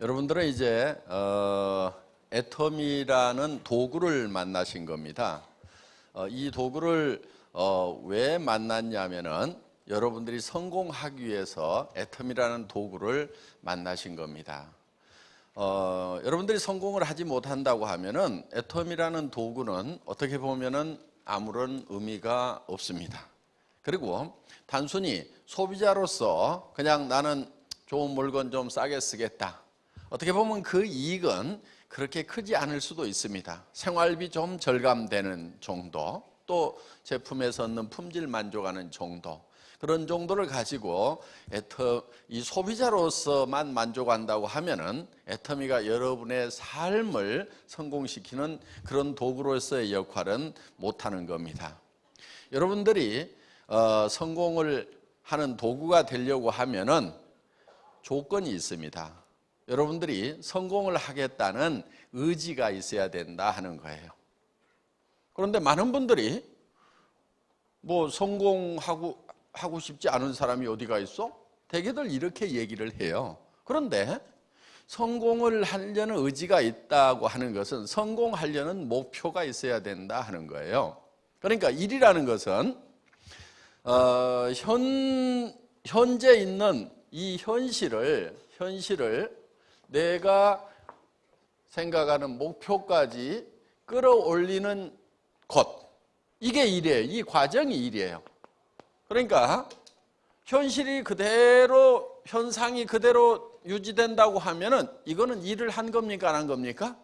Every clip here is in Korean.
여러분들은 이제 애텀이라는 도구를 만나신 겁니다. 이 도구를 왜 만났냐면은 여러분들이 성공하기 위해서 애텀이라는 도구를 만나신 겁니다. 여러분들이 성공을 하지 못한다고 하면은 애텀이라는 도구는 어떻게 보면은 아무런 의미가 없습니다. 그리고 단순히 소비자로서 그냥 나는 좋은 물건 좀 싸게 쓰겠다. 어떻게 보면 그 이익은 그렇게 크지 않을 수도 있습니다. 생활비 좀 절감되는 정도, 또 제품에서 얻는 품질 만족하는 정도, 그런 정도를 가지고 이 소비자로서만 만족한다고 하면은 애터미가 여러분의 삶을 성공시키는 그런 도구로서의 역할은 못하는 겁니다. 여러분들이 성공을 하는 도구가 되려고 하면은 조건이 있습니다. 여러분들이 성공을 하겠다는 의지가 있어야 된다 하는 거예요. 그런데 많은 분들이 뭐 성공하고 싶지 않은 사람이 어디가 있어? 대개들 이렇게 얘기를 해요. 그런데 성공을 하려는 의지가 있다고 하는 것은 성공하려는 목표가 있어야 된다 하는 거예요. 그러니까 일이라는 것은 현재 있는 이 현실을 내가 생각하는 목표까지 끌어올리는 것, 이게 일이에요. 이 과정이 일이에요. 그러니까 현실이 그대로, 현상이 그대로 유지된다고 하면은 이거는 일을 한 겁니까? 안 한 겁니까?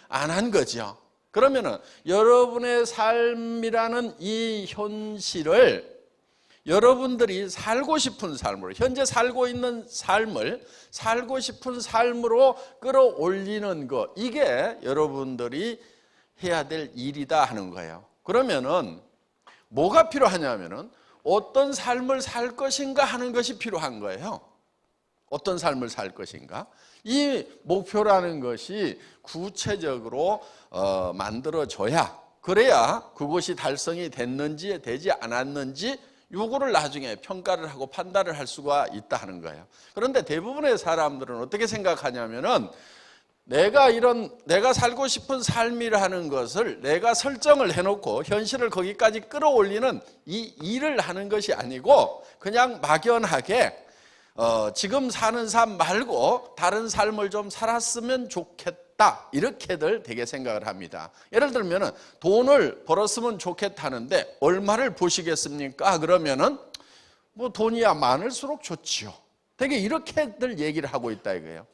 안 한 거죠. 그러면은 여러분의 삶이라는 이 현실을 여러분들이 살고 싶은 삶으로, 현재 살고 있는 삶을 살고 싶은 삶으로 끌어올리는 것, 이게 여러분들이 해야 될 일이다 하는 거예요. 그러면은 뭐가 필요하냐면은 어떤 삶을 살 것인가 하는 것이 필요한 거예요. 어떤 삶을 살 것인가? 이 목표라는 것이 구체적으로 만들어져야, 그래야 그것이 달성이 됐는지 되지 않았는지 요거를 나중에 평가를 하고 판단을 할 수가 있다 하는 거예요. 그런데 대부분의 사람들은 어떻게 생각하냐면은 내가 살고 싶은 삶이라는 것을 내가 설정을 해놓고 현실을 거기까지 끌어올리는 이 일을 하는 것이 아니고 그냥 막연하게 지금 사는 삶 말고 다른 삶을 좀 살았으면 좋겠다, 이렇게들 되게 생각을 합니다. 예를 들면은 돈을 벌었으면 좋겠다는데 얼마를 버시겠습니까? 그러면은 뭐 돈이야 많을수록 좋지요. 되게 이렇게들 얘기를 하고 있다 이거예요.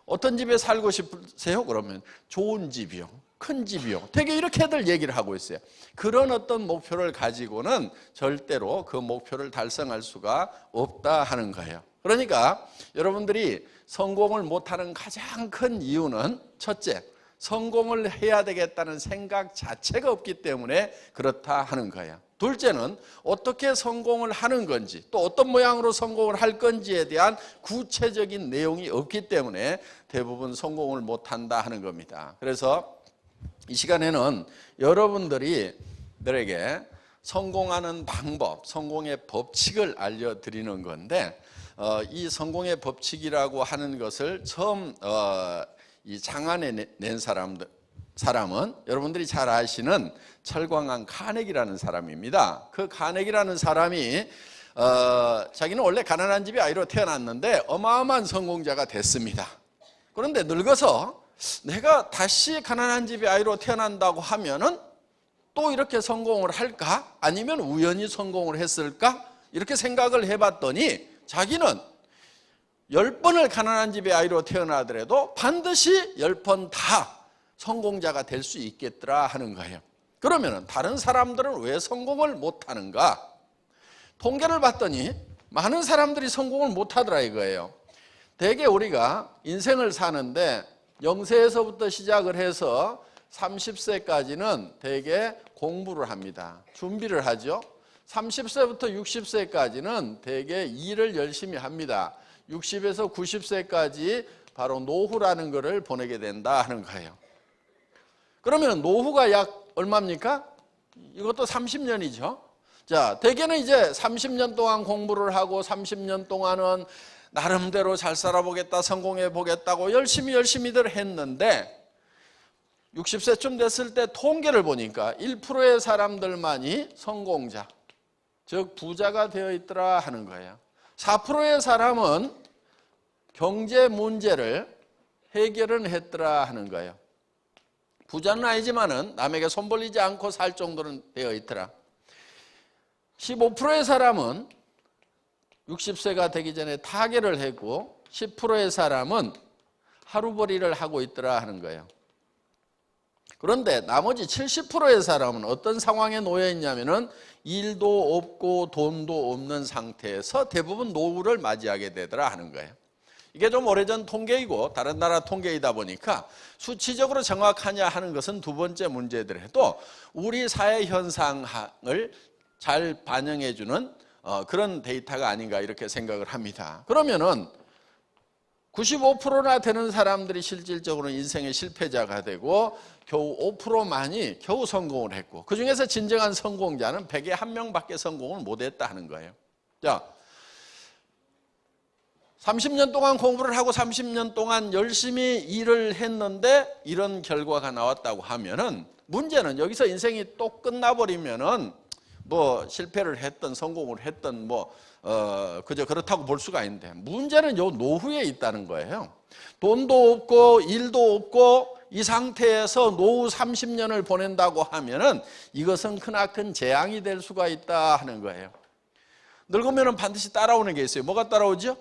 어떤 집에 살고 싶으세요? 그러면 좋은 집이요, 큰 집이요, 되게 이렇게들 얘기를 하고 있어요. 그런 어떤 목표를 가지고는 절대로 그 목표를 달성할 수가 없다 하는 거예요. 그러니까 여러분들이 성공을 못하는 가장 큰 이유는 첫째, 성공을 해야 되겠다는 생각 자체가 없기 때문에 그렇다 하는 거예요. 둘째는 어떻게 성공을 하는 건지, 또 어떤 모양으로 성공을 할 건지에 대한 구체적인 내용이 없기 때문에 대부분 성공을 못한다 하는 겁니다. 그래서 이 시간에는 여러분들에게 성공하는 방법, 성공의 법칙을 알려드리는 건데, 이 성공의 법칙이라고 하는 것을 처음 이 창안에 낸 사람은 여러분들이 잘 아시는 철광한 카네기라는 사람입니다. 그 카네기라는 사람이 자기는 원래 가난한 집의 아이로 태어났는데 어마어마한 성공자가 됐습니다. 그런데 늙어서 내가 다시 가난한 집의 아이로 태어난다고 하면은 또 이렇게 성공을 할까? 아니면 우연히 성공을 했을까? 이렇게 생각을 해봤더니 자기는 10번을 가난한 집의 아이로 태어나더라도 반드시 10번 다 성공자가 될 수 있겠더라 하는 거예요. 그러면 다른 사람들은 왜 성공을 못하는가? 통계를 봤더니 많은 사람들이 성공을 못하더라 이거예요. 대개 우리가 인생을 사는데 0세에서부터 시작을 해서 30세까지는 대개 공부를 합니다. 준비를 하죠. 30세부터 60세까지는 대개 일을 열심히 합니다. 60에서 90세까지 바로 노후라는 것을 보내게 된다 하는 거예요. 그러면 노후가 약 얼마입니까? 이것도 30년이죠. 자, 대개는 이제 30년 동안 공부를 하고 30년 동안은 나름대로 잘 살아보겠다, 성공해 보겠다고 열심히들 했는데 60세쯤 됐을 때 통계를 보니까 1%의 사람들만이 성공자, 즉 부자가 되어 있더라 하는 거예요. 4%의 사람은 경제 문제를 해결은 했더라 하는 거예요. 부자는 아니지만은 남에게 손 벌리지 않고 살 정도는 되어 있더라. 15%의 사람은 60세가 되기 전에 타계를 했고 10%의 사람은 하루벌이를 하고 있더라 하는 거예요. 그런데 나머지 70%의 사람은 어떤 상황에 놓여 있냐면은 일도 없고 돈도 없는 상태에서 대부분 노후를 맞이하게 되더라 하는 거예요. 이게 좀 오래전 통계이고 다른 나라 통계이다 보니까 수치적으로 정확하냐 하는 것은 두 번째 문제더라도 우리 사회 현상을 잘 반영해 주는 그런 데이터가 아닌가 이렇게 생각을 합니다. 그러면은 95%나 되는 사람들이 실질적으로 인생의 실패자가 되고 겨우 5%만이 겨우 성공을 했고 그중에서 진정한 성공자는 100에 1명밖에 성공을 못했다 하는 거예요. 자, 30년 동안 공부를 하고 30년 동안 열심히 일을 했는데 이런 결과가 나왔다고 하면은 문제는 여기서 인생이 또 끝나버리면은 뭐 실패를 했든 성공을 했든 그저 그렇다고 볼 수가 있는데 문제는 요 노후에 있다는 거예요. 돈도 없고 일도 없고 이 상태에서 노후 30년을 보낸다고 하면은 이것은 크나큰 재앙이 될 수가 있다 하는 거예요. 늙으면은 반드시 따라오는 게 있어요. 뭐가 따라오죠?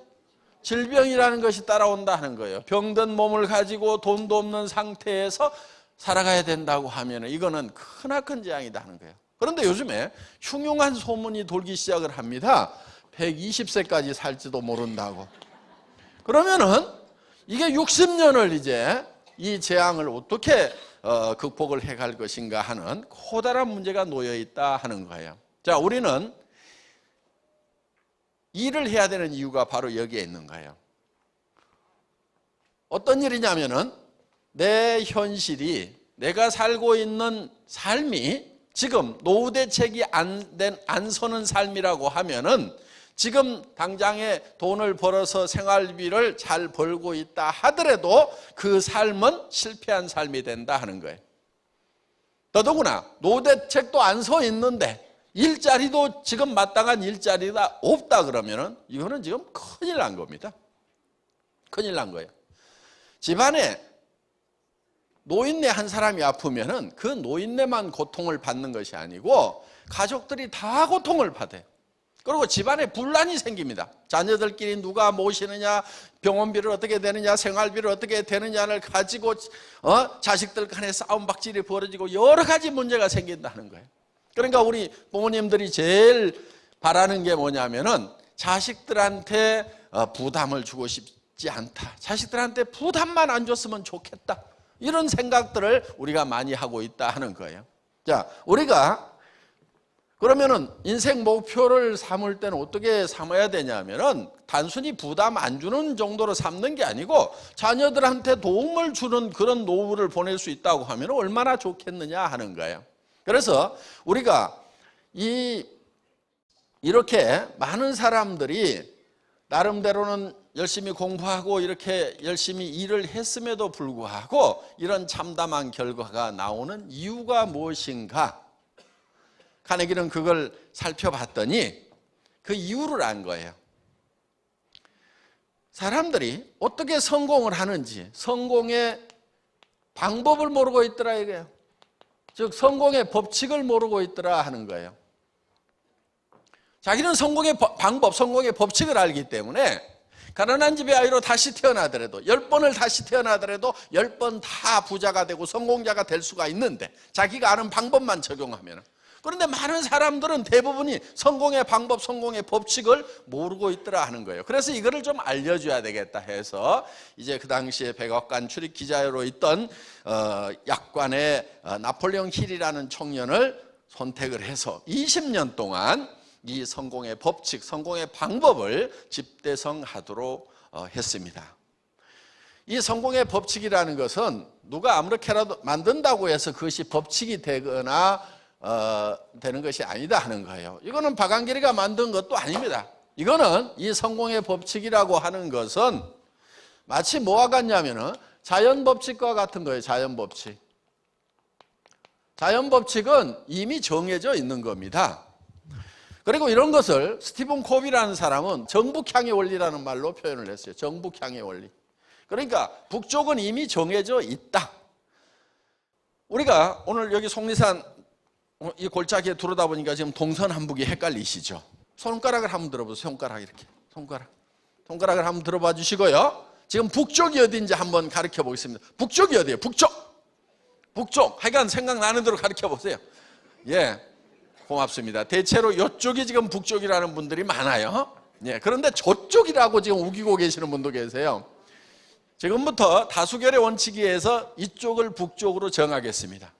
질병이라는 것이 따라온다 하는 거예요. 병든 몸을 가지고 돈도 없는 상태에서 살아가야 된다고 하면은 이거는 크나큰 재앙이다 하는 거예요. 그런데 요즘에 흉흉한 소문이 돌기 시작을 합니다. 120세까지 살지도 모른다고. 그러면은 이게 60년을 이제 이 재앙을 어떻게 극복을 해갈 것인가 하는 커다란 문제가 놓여 있다 하는 거예요. 자, 우리는 일을 해야 되는 이유가 바로 여기에 있는 거예요. 어떤 일이냐면은 내 현실이 내가 살고 있는 삶이 지금 노후 대책이 안 서는 삶이라고 하면은 지금 당장에 돈을 벌어서 생활비를 잘 벌고 있다 하더라도 그 삶은 실패한 삶이 된다 하는 거예요. 더더구나 노후 대책도 안 서 있는데 일자리도 지금 마땅한 일자리가 없다 그러면은 이거는 지금 큰일 난 겁니다. 큰일 난 거예요. 집안에 노인네 한 사람이 아프면은 그 노인네만 고통을 받는 것이 아니고 가족들이 다 고통을 받아요. 그리고 집안에 분란이 생깁니다. 자녀들끼리 누가 모시느냐, 병원비를 어떻게 되느냐, 생활비를 어떻게 되느냐를 가지고 자식들 간에 싸움박질이 벌어지고 여러 가지 문제가 생긴다는 거예요. 그러니까 우리 부모님들이 제일 바라는 게 뭐냐면은 자식들한테 부담을 주고 싶지 않다. 자식들한테 부담만 안 줬으면 좋겠다. 이런 생각들을 우리가 많이 하고 있다 하는 거예요. 자, 우리가 그러면은 인생 목표를 삼을 때는 어떻게 삼아야 되냐면은 단순히 부담 안 주는 정도로 삼는 게 아니고 자녀들한테 도움을 주는 그런 노후를 보낼 수 있다고 하면 얼마나 좋겠느냐 하는 거예요. 그래서 우리가 이렇게 많은 사람들이 나름대로는 열심히 공부하고 이렇게 열심히 일을 했음에도 불구하고 이런 참담한 결과가 나오는 이유가 무엇인가? 카네기는 그걸 살펴봤더니 그 이유를 안 거예요. 사람들이 어떻게 성공을 하는지 성공의 방법을 모르고 있더라 이거예요. 즉 성공의 법칙을 모르고 있더라 하는 거예요. 자기는 성공의 방법, 성공의 법칙을 알기 때문에 가난한 집의 아이로 다시 태어나더라도 10번을 다시 태어나더라도 10번 다 부자가 되고 성공자가 될 수가 있는데 자기가 아는 방법만 적용하면. 그런데 많은 사람들은 대부분이 성공의 방법, 성공의 법칙을 모르고 있더라 하는 거예요. 그래서 이거를 좀 알려줘야 되겠다 해서 이제 그 당시에 백악관 출입 기자로 있던 약관의 나폴레옹 힐이라는 청년을 선택을 해서 20년 동안 이 성공의 법칙, 성공의 방법을 집대성하도록 했습니다. 이 성공의 법칙이라는 것은 누가 아무렇게라도 만든다고 해서 그것이 법칙이 되거나 되는 것이 아니다 하는 거예요. 이거는 박한길이가 만든 것도 아닙니다. 이거는 이 성공의 법칙이라고 하는 것은 마치 뭐와 같냐면은 자연 법칙과 같은 거예요. 자연 법칙. 자연 법칙은 이미 정해져 있는 겁니다. 그리고 이런 것을 스티븐 코비라는 사람은 정북향의 원리라는 말로 표현을 했어요. 정북향의 원리. 그러니까 북쪽은 이미 정해져 있다. 우리가 오늘 여기 속리산 이 골짜기에 들어오다 보니까 지금 동서남북이 헷갈리시죠? 손가락을 한번 들어보세요. 손가락 이렇게. 손가락을 한번 들어봐 주시고요. 지금 북쪽이 어디인지 한번 가르쳐 보겠습니다. 북쪽이 어디예요? 북쪽. 하여간 생각나는 대로 가르쳐 보세요. 예. 고맙습니다. 대체로 이쪽이 지금 북쪽이라는 분들이 많아요. 예. 그런데 저쪽이라고 지금 우기고 계시는 분도 계세요. 지금부터 다수결의 원칙에 의해서 이쪽을 북쪽으로 정하겠습니다.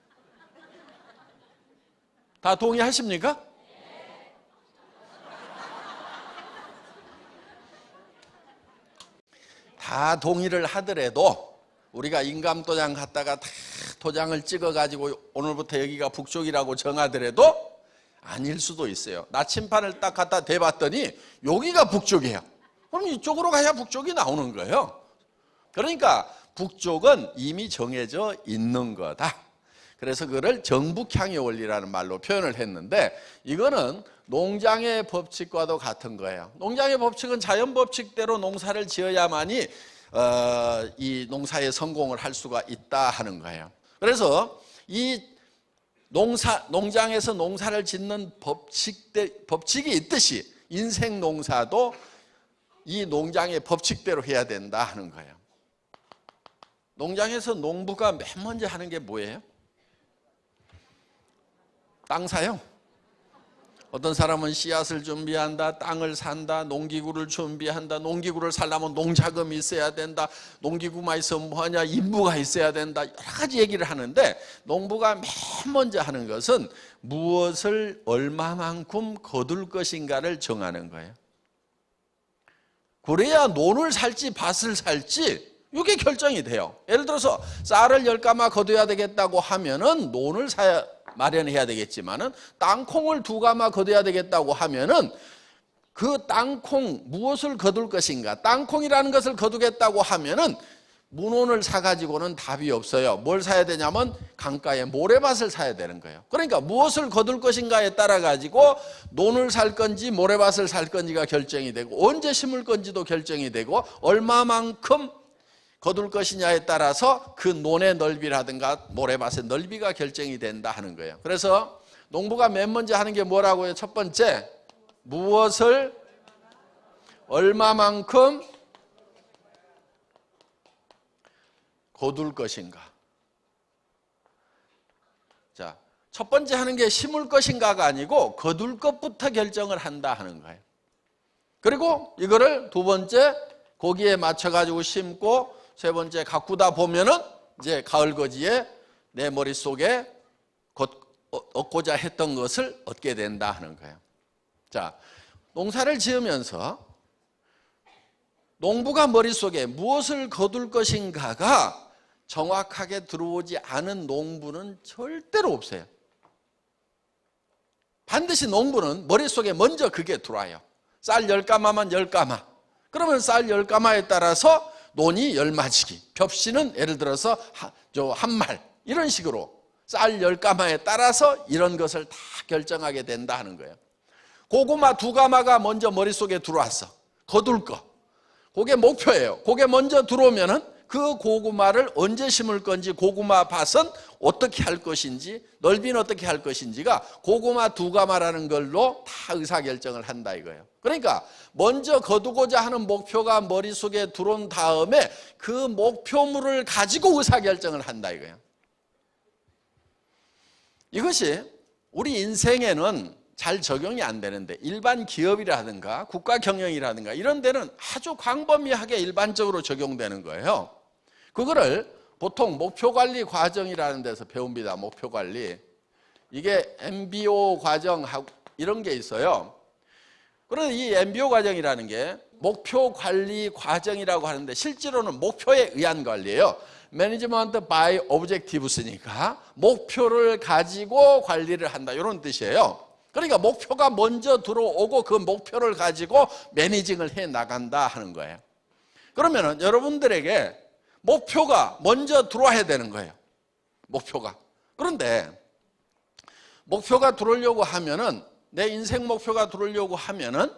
다 동의하십니까? 다 동의를 하더라도 우리가 인감도장 갖다가 다 도장을 찍어가지고 오늘부터 여기가 북쪽이라고 정하더라도 아닐 수도 있어요. 나침판을 딱 갖다 대봤더니 여기가 북쪽이에요. 그럼 이쪽으로 가야 북쪽이 나오는 거예요. 그러니까 북쪽은 이미 정해져 있는 거다. 그래서 그걸 정북향의 원리라는 말로 표현을 했는데 이거는 농장의 법칙과도 같은 거예요. 농장의 법칙은 자연 법칙대로 농사를 지어야만이 이 농사에 성공을 할 수가 있다 하는 거예요. 그래서 이 농장에서 농사를 짓는 법칙이 있듯이 인생 농사도 이 농장의 법칙대로 해야 된다 하는 거예요. 농장에서 농부가 맨 먼저 하는 게 뭐예요? 땅 사용. 어떤 사람은 씨앗을 준비한다, 땅을 산다, 농기구를 준비한다, 농기구를 살려면 농자금이 있어야 된다, 농기구만 있으면 뭐하냐, 인부가 있어야 된다, 여러 가지 얘기를 하는데 농부가 맨 먼저 하는 것은 무엇을 얼마만큼 거둘 것인가를 정하는 거예요. 그래야 논을 살지 밭을 살지 이게 결정이 돼요. 예를 들어서 쌀을 10가마 거둬야 되겠다고 하면은 논을 마련해야 되겠지만은 땅콩을 2가마 거둬야 되겠다고 하면은 그 땅콩 무엇을 거둘 것인가? 땅콩이라는 것을 거두겠다고 하면은 문온을 사가지고는 답이 없어요. 뭘 사야 되냐면 강가에 모래밭을 사야 되는 거예요. 그러니까 무엇을 거둘 것인가에 따라 가지고 논을 살 건지 모래밭을 살 건지가 결정이 되고 언제 심을 건지도 결정이 되고 얼마만큼 거둘 것이냐에 따라서 그 논의 넓이라든가 모래밭의 넓이가 결정이 된다 하는 거예요. 그래서 농부가 맨 먼저 하는 게 뭐라고요? 첫 번째, 무엇을 얼마만큼 거둘 것인가. 자, 첫 번째 하는 게 심을 것인가가 아니고 거둘 것부터 결정을 한다 하는 거예요. 그리고 이거를 두 번째 거기에 맞춰가지고 심고 세 번째 가꾸다 보면은 이제 가을거지에 내 머릿속에 얻고자 했던 것을 얻게 된다 하는 거예요. 자, 농사를 지으면서 농부가 머릿속에 무엇을 거둘 것인가가 정확하게 들어오지 않은 농부는 절대로 없어요. 반드시 농부는 머릿속에 먼저 그게 들어와요. 쌀 10가마만 10가마. 그러면 쌀 10가마에 따라서 논이 10마지기, 벽시는 예를 들어서 한 말, 이런 식으로 쌀 10가마에 따라서 이런 것을 다 결정하게 된다 하는 거예요. 고구마 2가마가 먼저 머릿속에 들어왔어. 거둘 거. 그게 목표예요. 그게 먼저 들어오면은 그 고구마를 언제 심을 건지, 고구마 밭은 어떻게 할 것인지, 넓이는 어떻게 할 것인지가 고구마 2가마라는 걸로 다 의사결정을 한다 이거예요. 그러니까 먼저 거두고자 하는 목표가 머릿속에 들어온 다음에 그 목표물을 가지고 의사결정을 한다 이거예요. 이것이 우리 인생에는 잘 적용이 안 되는데 일반 기업이라든가 국가 경영이라든가 이런 데는 아주 광범위하게 일반적으로 적용되는 거예요. 그거를 보통 목표관리 과정이라는 데서 배웁니다. 목표관리. 이게 MBO 과정하고 이런 게 있어요. 그런데 이 MBO 과정이라는 게 목표관리 과정이라고 하는데 실제로는 목표에 의한 관리예요. Management by Objectives니까 목표를 가지고 관리를 한다 이런 뜻이에요. 그러니까 목표가 먼저 들어오고 그 목표를 가지고 매니징을 해 나간다 하는 거예요. 그러면은 여러분들에게 목표가 먼저 들어와야 되는 거예요. 목표가. 그런데 목표가 들어오려고 하면은, 내 인생 목표가 들어오려고 하면은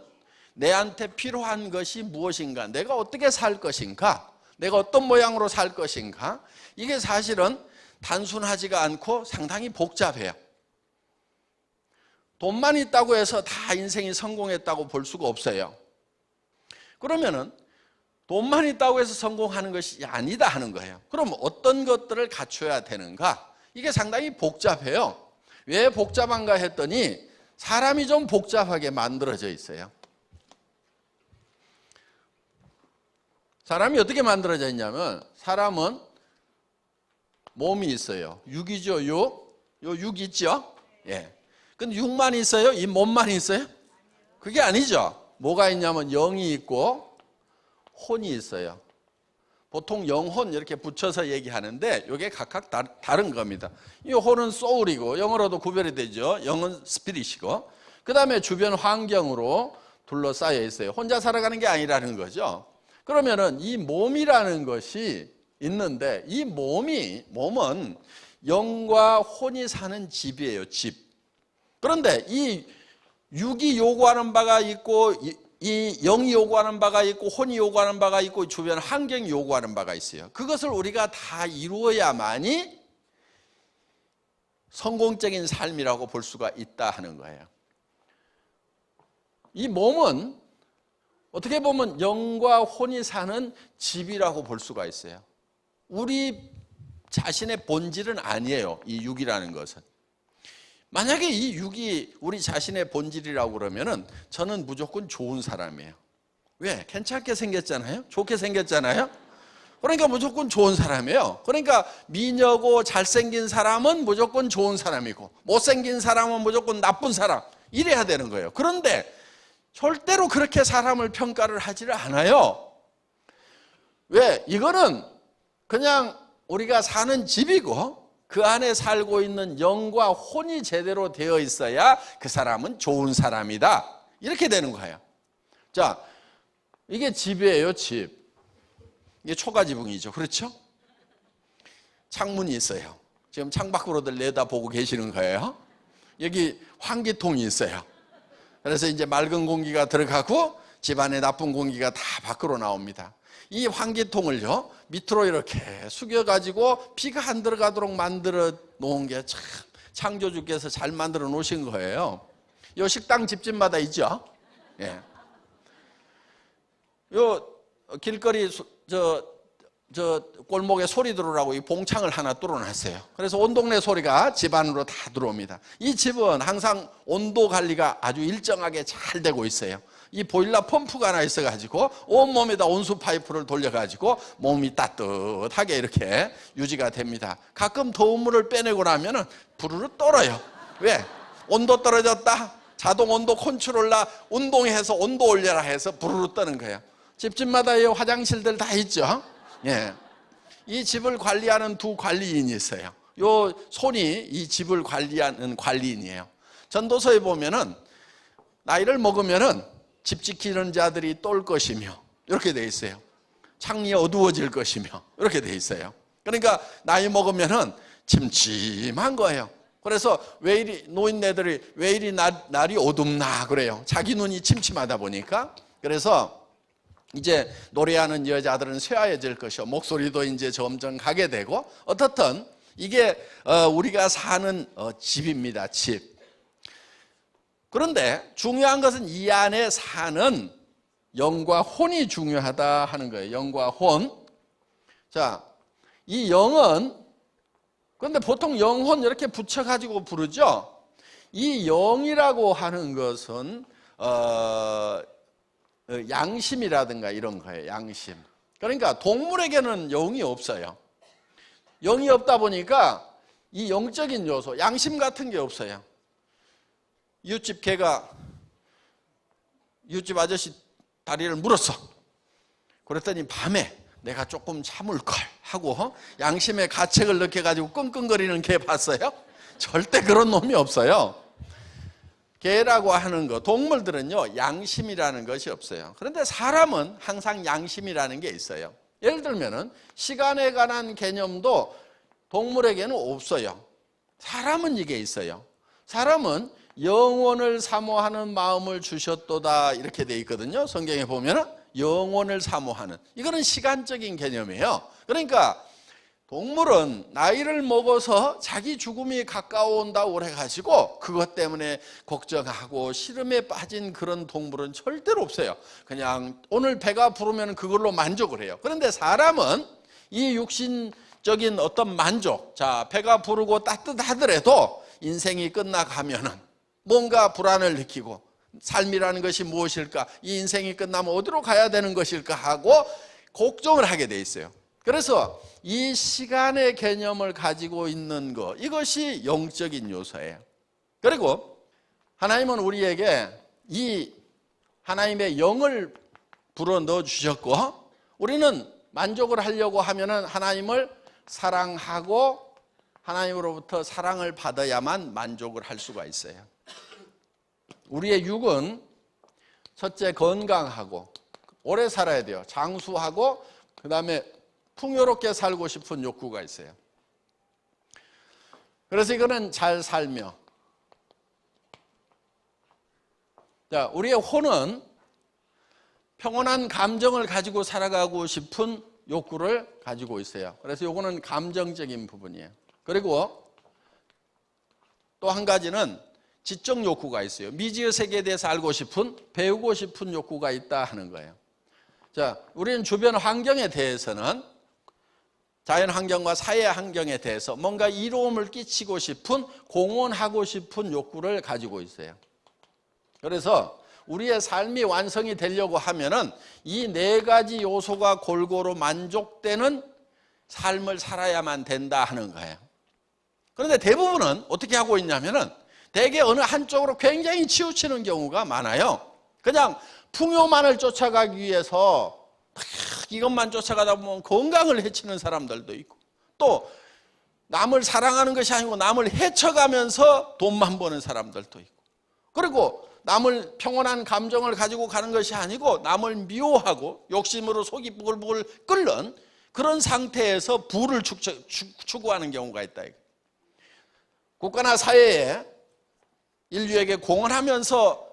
내한테 필요한 것이 무엇인가, 내가 어떻게 살 것인가, 내가 어떤 모양으로 살 것인가, 이게 사실은 단순하지가 않고 상당히 복잡해요. 돈만 있다고 해서 다 인생이 성공했다고 볼 수가 없어요. 그러면은 돈만 있다고 해서 성공하는 것이 아니다 하는 거예요. 그럼 어떤 것들을 갖춰야 되는가? 이게 상당히 복잡해요. 왜 복잡한가 했더니 사람이 좀 복잡하게 만들어져 있어요. 사람이 어떻게 만들어져 있냐면, 사람은 몸이 있어요. 육이죠, 육. 요 육 있죠? 예. 근데 육만 있어요? 이 몸만 있어요? 그게 아니죠. 뭐가 있냐면 영이 있고 혼이 있어요. 보통 영혼 이렇게 붙여서 얘기하는데 이게 각각 다른 겁니다. 이 혼은 소울이고 영어로도 구별이 되죠. 영은 스피릿이고, 그 다음에 주변 환경으로 둘러싸여 있어요. 혼자 살아가는 게 아니라는 거죠. 그러면은 이 몸이라는 것이 있는데, 이 몸은 영과 혼이 사는 집이에요. 집. 그런데 이 육이 요구하는 바가 있고, 이 영이 요구하는 바가 있고, 혼이 요구하는 바가 있고, 주변 환경이 요구하는 바가 있어요. 그것을 우리가 다 이루어야만이 성공적인 삶이라고 볼 수가 있다 하는 거예요. 이 몸은 어떻게 보면 영과 혼이 사는 집이라고 볼 수가 있어요. 우리 자신의 본질은 아니에요, 이 육이라는 것은. 만약에 이 육이 우리 자신의 본질이라고 그러면은 저는 무조건 좋은 사람이에요. 왜? 괜찮게 생겼잖아요? 좋게 생겼잖아요? 그러니까 무조건 좋은 사람이에요. 그러니까 미녀고 잘생긴 사람은 무조건 좋은 사람이고, 못생긴 사람은 무조건 나쁜 사람, 이래야 되는 거예요. 그런데 절대로 그렇게 사람을 평가를 하지를 않아요. 왜? 이거는 그냥 우리가 사는 집이고, 그 안에 살고 있는 영과 혼이 제대로 되어 있어야 그 사람은 좋은 사람이다, 이렇게 되는 거예요. 자, 이게 집이에요, 집. 이게 초가지붕이죠. 그렇죠? 창문이 있어요. 지금 창밖으로들 내다보고 계시는 거예요. 여기 환기통이 있어요. 그래서 이제 맑은 공기가 들어가고 집안에 나쁜 공기가 다 밖으로 나옵니다. 이 환기통을요, 밑으로 이렇게 숙여가지고 비가 안 들어가도록 만들어 놓은 게 참 창조주께서 잘 만들어 놓으신 거예요. 요 식당 집집마다 있죠? 예. 요 길거리 저 골목에 소리 들어오라고 이 봉창을 하나 뚫어놨어요. 그래서 온 동네 소리가 집 안으로 다 들어옵니다. 이 집은 항상 온도 관리가 아주 일정하게 잘 되고 있어요. 이 보일러 펌프가 하나 있어가지고 온몸에다 온수 파이프를 돌려가지고 몸이 따뜻하게 이렇게 유지가 됩니다. 가끔 더운 물을 빼내고 나면은 부르르 떨어요. 왜? 온도 떨어졌다, 자동 온도 컨트롤러 운동해서 온도 올려라 해서 부르르 떠는 거예요. 집집마다 이 화장실들 다 있죠. 예. 이 집을 관리하는 두 관리인이 있어요. 요 손이 이 집을 관리하는 관리인이에요. 전도서에 보면은 나이를 먹으면은 집 지키는 자들이 똘 것이며, 이렇게 돼 있어요. 창이 어두워질 것이며, 이렇게 돼 있어요. 그러니까 나이 먹으면은 침침한 거예요. 그래서 왜 이리 노인네들이 왜 이리 날이 어둡나 그래요. 자기 눈이 침침하다 보니까. 그래서 이제 노래하는 여자들은 쇠하여질 것이요, 목소리도 이제 점점 가게 되고, 어떻든 이게 우리가 사는 집입니다. 집. 그런데 중요한 것은 이 안에 사는 영과 혼이 중요하다 하는 거예요. 영과 혼. 자, 이 영은, 그런데 보통 영혼 이렇게 붙여가지고 부르죠. 이 영이라고 하는 것은 양심이라든가 이런 거예요. 양심. 그러니까 동물에게는 영이 없어요. 영이 없다 보니까 이 영적인 요소, 양심 같은 게 없어요. 이웃집 개가 이웃집 아저씨 다리를 물었어. 그랬더니 밤에 내가 조금 참을걸 하고 양심의 가책을 느껴가지고 끙끙거리는 개 봤어요? 절대 그런 놈이 없어요. 개라고 하는 거, 동물들은요 양심이라는 것이 없어요. 그런데 사람은 항상 양심이라는 게 있어요. 예를 들면은 시간에 관한 개념도 동물에게는 없어요. 사람은 이게 있어요. 사람은 영원을 사모하는 마음을 주셨도다 이렇게 돼 있거든요. 성경에 보면은 영원을 사모하는, 이거는 시간적인 개념이에요. 그러니까 동물은 나이를 먹어서 자기 죽음이 가까워온다고 그래가지고 그것 때문에 걱정하고 시름에 빠진 그런 동물은 절대로 없어요. 그냥 오늘 배가 부르면 그걸로 만족을 해요. 그런데 사람은 이 육신적인 어떤 만족, 자 배가 부르고 따뜻하더라도 인생이 끝나가면은 뭔가 불안을 느끼고, 삶이라는 것이 무엇일까, 이 인생이 끝나면 어디로 가야 되는 것일까 하고 걱정을 하게 돼 있어요. 그래서 이 시간의 개념을 가지고 있는 것, 이것이 영적인 요소예요. 그리고 하나님은 우리에게 이 하나님의 영을 불어넣어 주셨고, 우리는 만족을 하려고 하면은 하나님을 사랑하고 하나님으로부터 사랑을 받아야만 만족을 할 수가 있어요. 우리의 육은 첫째 건강하고 오래 살아야 돼요. 장수하고 그 다음에 풍요롭게 살고 싶은 욕구가 있어요. 그래서 이거는 잘 살며, 자, 우리의 혼은 평온한 감정을 가지고 살아가고 싶은 욕구를 가지고 있어요. 그래서 이거는 감정적인 부분이에요. 그리고 또 한 가지는 지적 욕구가 있어요. 미지의 세계에 대해서 알고 싶은, 배우고 싶은 욕구가 있다 하는 거예요. 자, 우리는 주변 환경에 대해서는, 자연 환경과 사회 환경에 대해서 뭔가 이로움을 끼치고 싶은, 공헌하고 싶은 욕구를 가지고 있어요. 그래서 우리의 삶이 완성이 되려고 하면은 이 네 가지 요소가 골고루 만족되는 삶을 살아야만 된다 하는 거예요. 그런데 대부분은 어떻게 하고 있냐면은 대개 어느 한쪽으로 굉장히 치우치는 경우가 많아요. 그냥 풍요만을 쫓아가기 위해서 이것만 쫓아가다 보면 건강을 해치는 사람들도 있고, 또 남을 사랑하는 것이 아니고 남을 해쳐가면서 돈만 버는 사람들도 있고, 그리고 남을 평온한 감정을 가지고 가는 것이 아니고 남을 미워하고 욕심으로 속이 부글부글 끓는 그런 상태에서 부를 추구하는 경우가 있다. 국가나 사회에 인류에게 공헌하면서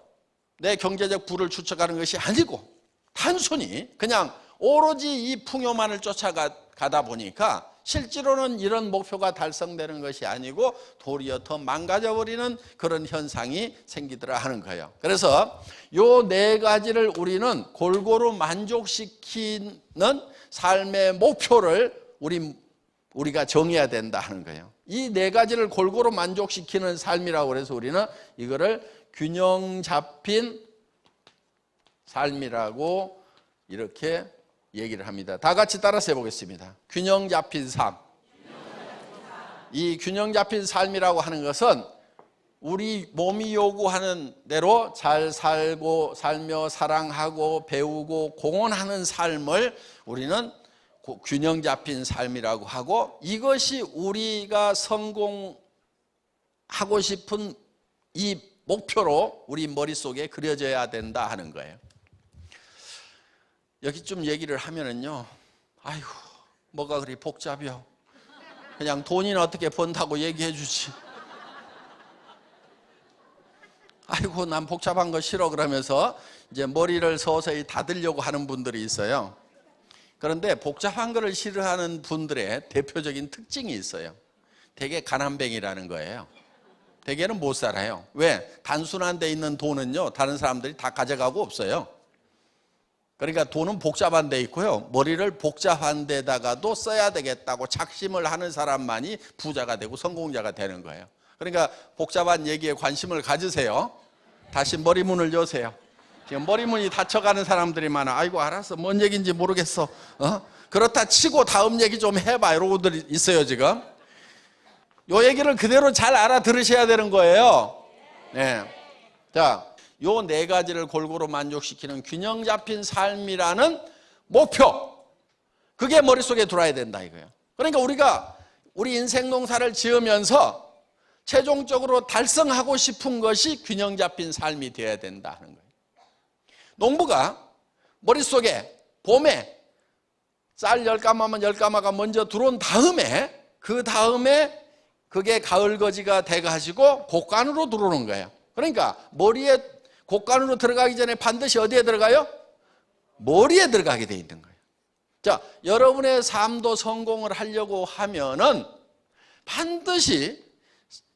내 경제적 부를 추적하는 것이 아니고 단순히 그냥 오로지 이 풍요만을 쫓아가다 보니까 실제로는 이런 목표가 달성되는 것이 아니고 도리어 더 망가져버리는 그런 현상이 생기더라 하는 거예요. 그래서 요 네 가지를 우리는 골고루 만족시키는 삶의 목표를 우리가 정해야 된다 하는 거예요. 이 네 가지를 골고루 만족시키는 삶이라고 그래서 우리는 이거를 균형 잡힌 삶이라고 이렇게 얘기를 합니다. 다 같이 따라서 해보겠습니다. 균형 잡힌 삶. 이 균형 잡힌 삶이라고 하는 것은 우리 몸이 요구하는 대로 잘 살며 사랑하고 배우고 공헌하는 삶을 우리는 균형 잡힌 삶이라고 하고, 이것이 우리가 성공하고 싶은 이 목표로 우리 머릿속에 그려져야 된다 하는 거예요. 여기 좀 얘기를 하면은요, 아이고 뭐가 그리 복잡해요. 그냥 돈이나 어떻게 번다고 얘기해 주지. 아이고 난 복잡한 거 싫어 그러면서 이제 머리를 서서히 닫으려고 하는 분들이 있어요. 그런데 복잡한 거를 싫어하는 분들의 대표적인 특징이 있어요. 되게 가난뱅이라는 거예요. 대개는 못 살아요. 왜? 단순한 데 있는 돈은요 다른 사람들이 다 가져가고 없어요. 그러니까 돈은 복잡한 데 있고요, 머리를 복잡한 데다가도 써야 되겠다고 작심을 하는 사람만이 부자가 되고 성공자가 되는 거예요. 그러니까 복잡한 얘기에 관심을 가지세요. 다시 머리문을 여세요. 지금 머리문이 닫혀가는 사람들이 많아. 아이고 알았어, 뭔 얘기인지 모르겠어. 그렇다 치고 다음 얘기 좀 해봐 이러고 있어요 지금. 요 얘기를 그대로 잘 알아들으셔야 되는 거예요. 네. 자, 요 네 가지를 골고루 만족시키는 균형 잡힌 삶이라는 목표, 그게 머릿속에 들어와야 된다 이거예요. 그러니까 우리가 우리 인생 농사를 지으면서 최종적으로 달성하고 싶은 것이 균형 잡힌 삶이 되어야 된다 하는 거예요. 농부가 머릿속에 봄에 쌀 10가마면 10가마가 먼저 들어온 다음에 그 다음에 그게 가을 거지가 돼가지고 곡간으로 들어오는 거예요. 그러니까 머리에 곡간으로 들어가기 전에 반드시 어디에 들어가요? 머리에 들어가게 돼 있는 거예요. 자, 여러분의 삶도 성공을 하려고 하면은 반드시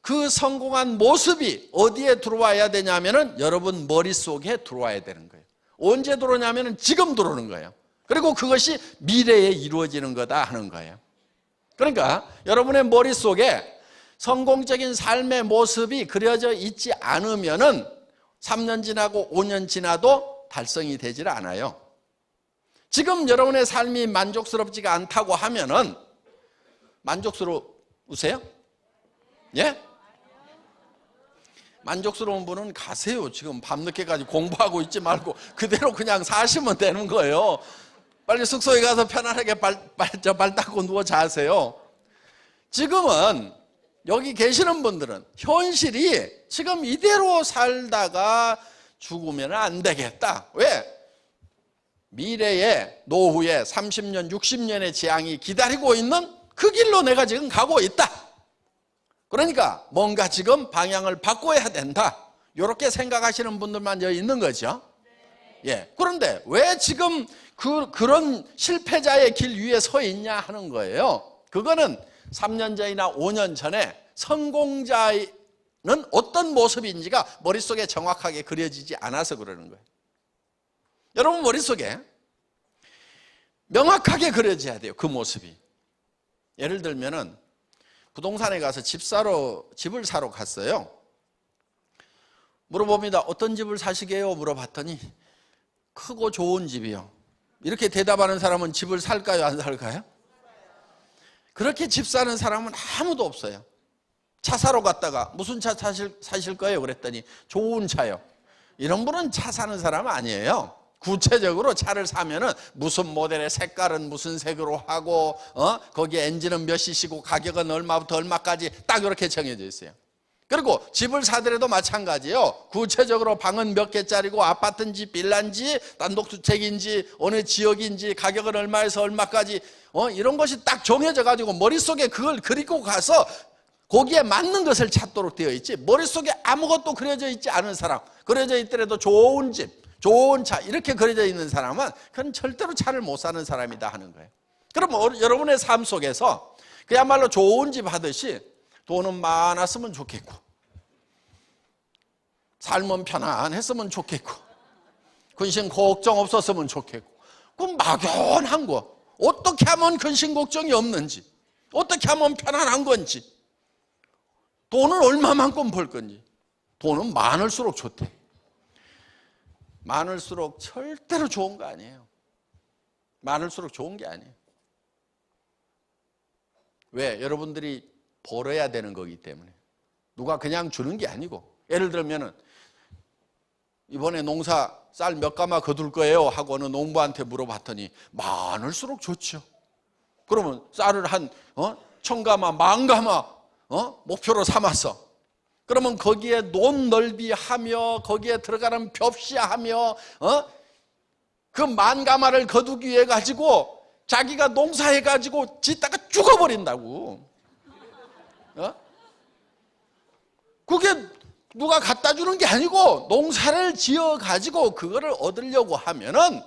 그 성공한 모습이 어디에 들어와야 되냐면은 여러분 머릿속에 들어와야 되는 거예요. 언제 들어오냐면은 지금 들어오는 거예요. 그리고 그것이 미래에 이루어지는 거다 하는 거예요. 그러니까 여러분의 머릿속에 성공적인 삶의 모습이 그려져 있지 않으면은 3년 지나고 5년 지나도 달성이 되질 않아요. 지금 여러분의 삶이 만족스럽지가 않다고 하면은 만족스러우세요? 예? 만족스러운 분은 가세요. 지금 밤늦게까지 공부하고 있지 말고 그대로 그냥 사시면 되는 거예요. 빨리 숙소에 가서 편안하게 발 닦고 누워 자세요. 지금은 여기 계시는 분들은 현실이 지금 이대로 살다가 죽으면 안 되겠다. 왜? 미래에 노후에 30년, 60년의 재앙이 기다리고 있는 그 길로 내가 지금 가고 있다. 그러니까 뭔가 지금 방향을 바꿔야 된다. 이렇게 생각하시는 분들만 여기 있는 거죠. 예. 그런데 왜 지금 그런 실패자의 길 위에 서 있냐 하는 거예요. 그거는 3년 전이나 5년 전에 성공자는 어떤 모습인지가 머릿속에 정확하게 그려지지 않아서 그러는 거예요. 여러분 머릿속에 명확하게 그려져야 돼요. 그 모습이. 예를 들면은 부동산에 가서 집을 사러 갔어요. 물어봅니다. 어떤 집을 사시게요? 물어봤더니 크고 좋은 집이요. 이렇게 대답하는 사람은 집을 살까요? 안 살까요? 그렇게 집 사는 사람은 아무도 없어요. 차 사러 갔다가 무슨 차 사실 거예요? 그랬더니 좋은 차요. 이런 분은 차 사는 사람 아니에요. 구체적으로 차를 사면은 무슨 모델의 색깔은 무슨 색으로 하고 거기에 엔진은 몇 cc고 가격은 얼마부터 얼마까지 딱 이렇게 정해져 있어요. 그리고 집을 사더라도 마찬가지예요. 구체적으로 방은 몇 개짜리고 아파트인지 빌라인지 단독주택인지 어느 지역인지 가격은 얼마에서 얼마까지 이런 것이 딱 정해져 가지고 머릿속에 그걸 그리고 가서 거기에 맞는 것을 찾도록 되어 있지, 머릿속에 아무것도 그려져 있지 않은 사람, 그려져 있더라도 좋은 집, 좋은 차 이렇게 그려져 있는 사람은 그건 절대로 차를 못 사는 사람이다 하는 거예요. 그럼 여러분의 삶 속에서 그야말로 좋은 집 하듯이 돈은 많았으면 좋겠고 삶은 편안했으면 좋겠고 근심 걱정 없었으면 좋겠고, 그럼 막연한 거 어떻게 하면 근심 걱정이 없는지, 어떻게 하면 편안한 건지, 돈을 얼마만큼 벌 건지. 돈은 많을수록 좋대. 많을수록 절대로 좋은 거 아니에요. 많을수록 좋은 게 아니에요. 왜? 여러분들이 벌어야 되는 거기 때문에. 누가 그냥 주는 게 아니고. 예를 들면은 이번에 농사 쌀 몇 가마 거둘 거예요 하고 어느 농부한테 물어봤더니 많을수록 좋죠. 그러면 쌀을 한 1000가마, 10,000가마 목표로 삼았어. 그러면 거기에 논 넓이하며 거기에 들어가는 벽시하며 그 10,000가마를 거두기 위해 가지고 자기가 농사해 가지고 짓다가 죽어버린다고. 그게 누가 갖다 주는 게 아니고 농사를 지어 가지고 그거를 얻으려고 하면은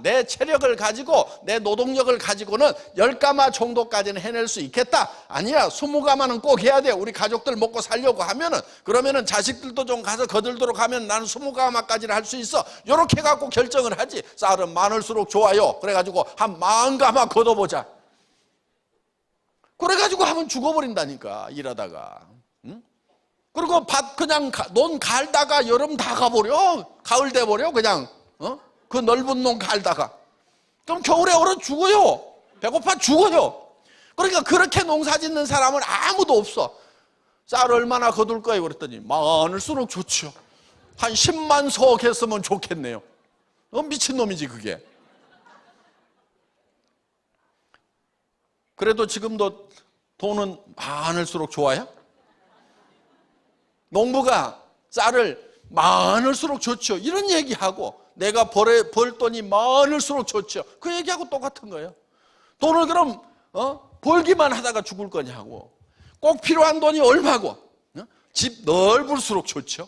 내 체력을 가지고 내 노동력을 가지고는 10가마 정도까지는 해낼 수 있겠다. 아니야, 20가마는 꼭 해야 돼. 우리 가족들 먹고 살려고 하면은, 그러면은 자식들도 좀 가서 거들도록 하면 나는 20가마까지는 할 수 있어. 요렇게 갖고 결정을 하지. 쌀은 많을수록 좋아요. 그래가지고 한 10,000가마 걷어보자. 그래가지고 하면 죽어버린다니까, 일하다가. 그리고 밭 그냥 논 갈다가 여름 다 가버려. 가을 돼버려 그냥. 그 넓은 논 갈다가. 그럼 겨울에 얼어 죽어요. 배고파 죽어요. 그러니까 그렇게 농사 짓는 사람은 아무도 없어. 쌀 얼마나 거둘 거예요? 그랬더니 많을수록 좋죠. 한 10만 석 했으면 좋겠네요. 미친놈이지 그게. 그래도 지금도 돈은 많을수록 좋아요? 농부가 쌀을 많을수록 좋죠. 이런 얘기하고 내가 벌 돈이 많을수록 좋죠. 그 얘기하고 똑같은 거예요. 돈을 그럼 벌기만 하다가 죽을 거냐고. 꼭 필요한 돈이 얼마고. 집 넓을수록 좋죠.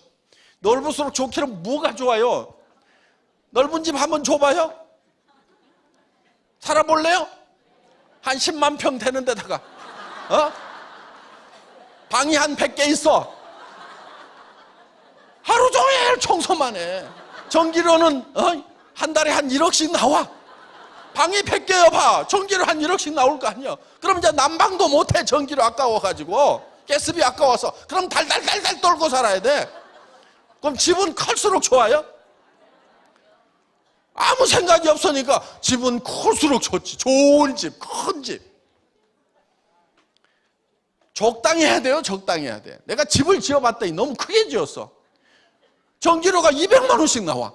넓을수록 좋기는 뭐가 좋아요? 넓은 집 한번 줘봐요. 살아볼래요? 한 10만 평 되는 데다가 방이 한 100개 있어. 하루 종일 청소만 해. 전기료는 한 달에 한 1억씩 나와. 방이 100개여 봐. 전기료 한 1억씩 나올 거 아니야. 그럼 이제 난방도 못해. 전기료 아까워가지고. 가스비 아까워서. 그럼 달달달달 떨고 살아야 돼. 그럼 집은 클수록 좋아요? 아무 생각이 없으니까 집은 클수록 좋지. 좋은 집, 큰 집. 적당히 해야 돼요. 적당히 해야 돼. 내가 집을 지어봤더니 너무 크게 지었어. 전기료가 200만 원씩 나와.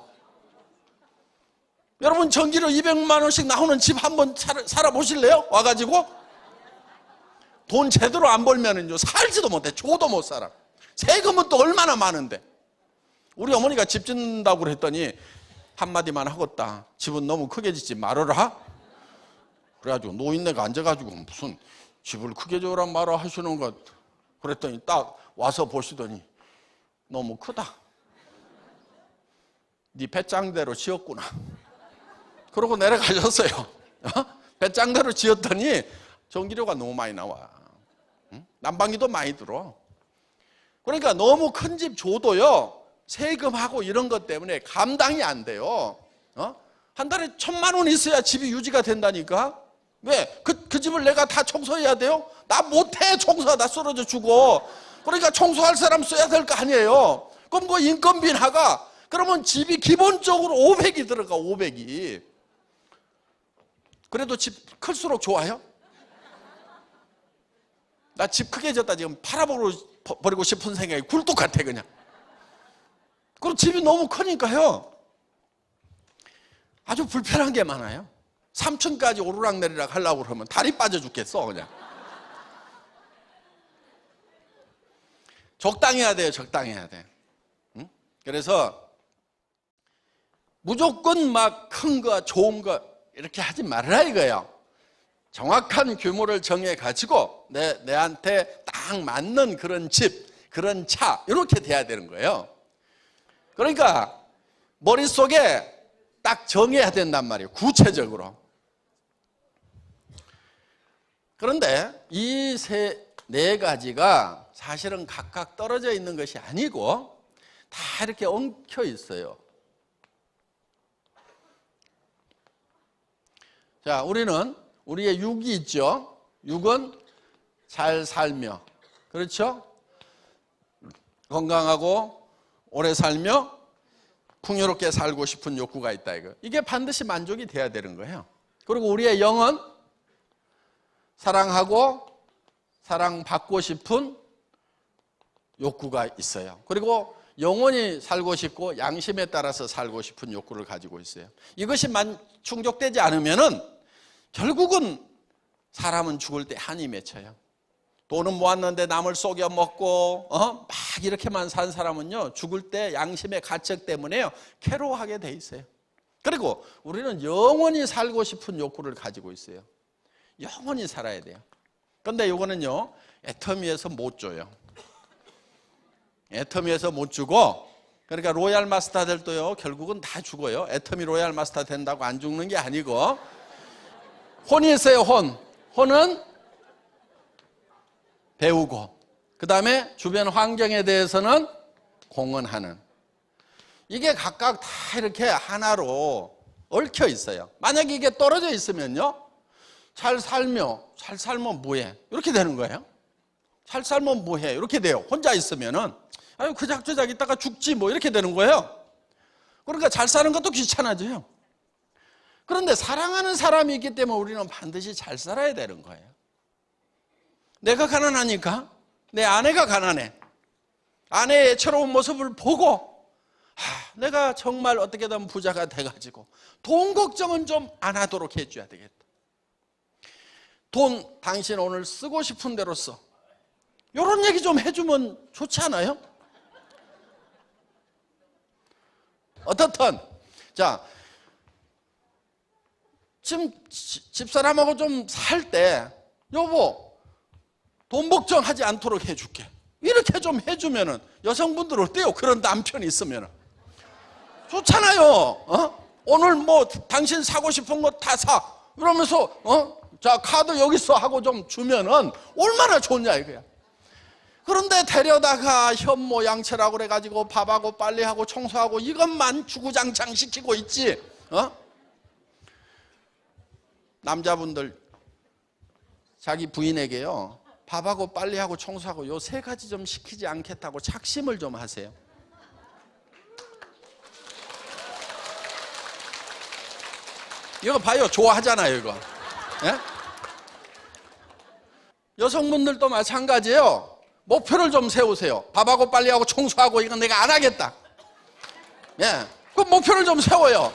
여러분 전기료 200만 원씩 나오는 집 한번 살아보실래요? 와가지고 돈 제대로 안 벌면은요 살지도 못해. 줘도 못 살아. 세금은 또 얼마나 많은데. 우리 어머니가 집 짓는다고 그랬더니 한마디만 하겠다. 집은 너무 크게 짓지 말아라. 그래가지고 노인네가 앉아가지고 무슨 집을 크게 지으란 말을 하시는 것. 그랬더니 딱 와서 보시더니 너무 크다. 네 배짱대로 지었구나. 그러고 내려가셨어요. 배짱대로 지었더니 전기료가 너무 많이 나와. 난방비도 많이 들어. 그러니까 너무 큰 집 줘도요 세금하고 이런 것 때문에 감당이 안 돼요. 한 달에 1,000만 원 있어야 집이 유지가 된다니까. 왜? 그 집을 내가 다 청소해야 돼요? 나 못해. 청소 나 쓰러져 죽어. 그러니까 청소할 사람 써야 될 거 아니에요. 그럼 그 인건비 나가. 그러면 집이 기본적으로 500이 들어가. 500이. 그래도 집 클수록 좋아요? 나 집 크게 졌다 지금 팔아버리고 싶은 생각이 굴뚝 같아 그냥. 그리고 집이 너무 크니까요 아주 불편한 게 많아요. 3층까지 오르락내리락 하려고 그러면 다리 빠져 죽겠어 그냥. 적당히 해야 돼요. 적당히 해야 돼. 그래서 무조건 막 큰 거 좋은 거 이렇게 하지 말아라 이거예요. 정확한 규모를 정해가지고 내한테 딱 맞는 그런 집, 그런 차 이렇게 돼야 되는 거예요. 그러니까 머릿속에 딱 정해야 된단 말이에요. 구체적으로. 그런데 이 네 가지가 사실은 각각 떨어져 있는 것이 아니고 다 이렇게 엉켜 있어요. 자, 우리는 우리의 육이 있죠. 육은 잘 살며, 그렇죠? 건강하고 오래 살며 풍요롭게 살고 싶은 욕구가 있다 이거. 이게 반드시 만족이 돼야 되는 거예요. 그리고 우리의 영은 사랑하고 사랑받고 싶은 욕구가 있어요. 그리고 영원히 살고 싶고 양심에 따라서 살고 싶은 욕구를 가지고 있어요. 이것이 충족되지 않으면은 결국은 사람은 죽을 때 한이 맺혀요. 돈은 모았는데 남을 속여 먹고 막 이렇게만 산 사람은요 죽을 때 양심의 가책 때문에요 괴로워하게 돼 있어요. 그리고 우리는 영원히 살고 싶은 욕구를 가지고 있어요. 영원히 살아야 돼요. 그런데 이거는요 애터미에서 못 줘요. 애터미에서 못 주고, 그러니까 로얄 마스터들도요 결국은 다 죽어요. 애터미 로얄 마스터 된다고 안 죽는 게 아니고 혼이 있어요. 혼은 배우고 그 다음에 주변 환경에 대해서는 공헌하는. 이게 각각 다 이렇게 하나로 얽혀 있어요. 만약에 이게 떨어져 있으면요 잘 살면 뭐해? 이렇게 되는 거예요. 잘 살면 뭐해? 이렇게 돼요. 혼자 있으면은 아유 그작저작 있다가 죽지 뭐 이렇게 되는 거예요. 그러니까 잘 사는 것도 귀찮아져요. 그런데 사랑하는 사람이 있기 때문에 우리는 반드시 잘 살아야 되는 거예요. 내가 가난하니까 내 아내가 가난해. 아내의 애처로운 모습을 보고 내가 정말 어떻게든 부자가 돼가지고 돈 걱정은 좀 안 하도록 해줘야 되겠다. 돈 당신 오늘 쓰고 싶은 대로 써. 이런 얘기 좀 해주면 좋지 않아요? 어떻든 자, 지금 집사람하고 좀 살 때 여보 돈 걱정하지 않도록 해줄게 이렇게 좀 해주면은 여성분들 어때요? 그런 남편이 있으면은 좋잖아요. 오늘 뭐 당신 사고 싶은 거 다 사 그러면서 자 카드 여기 있어 하고 좀 주면은 얼마나 좋냐 이거야. 그런데 데려다가 현모 양처라고 그래가지고 밥하고 빨래하고 청소하고 이것만 주구장창 시키고 있지. 남자분들 자기 부인에게요 밥하고 빨래하고 청소하고 요 3가지 좀 시키지 않겠다고 착심을 좀 하세요. 이거 봐요. 좋아하잖아요 이거. 예? 여성분들도 마찬가지예요. 목표를 좀 세우세요. 밥하고 빨래하고 청소하고 이건 내가 안 하겠다. 예, 그 목표를 좀 세워요.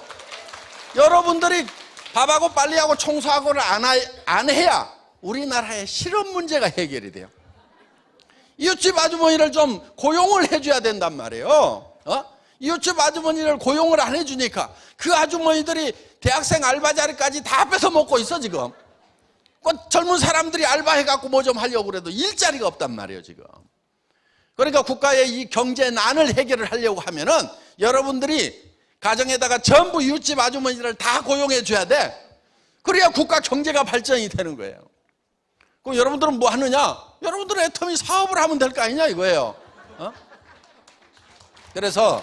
여러분들이 밥하고 빨래하고 청소하고를 안 해야 우리나라의 실업 문제가 해결이 돼요. 이웃집 아주머니를 좀 고용을 해줘야 된단 말이에요. 이웃집 아주머니를 고용을 안 해주니까 그 아주머니들이 대학생 알바 자리까지 다 뺏어 먹고 있어 지금. 젊은 사람들이 알바해갖고 뭐 좀 하려고 그래도 일자리가 없단 말이에요 지금. 그러니까 국가의 이 경제난을 해결을 하려고 하면은 여러분들이 가정에다가 전부 이웃집 아주머니들을 다 고용해 줘야 돼. 그래야 국가 경제가 발전이 되는 거예요. 그럼 여러분들은 뭐 하느냐? 여러분들은 애터미 사업을 하면 될 거 아니냐 이거예요. 그래서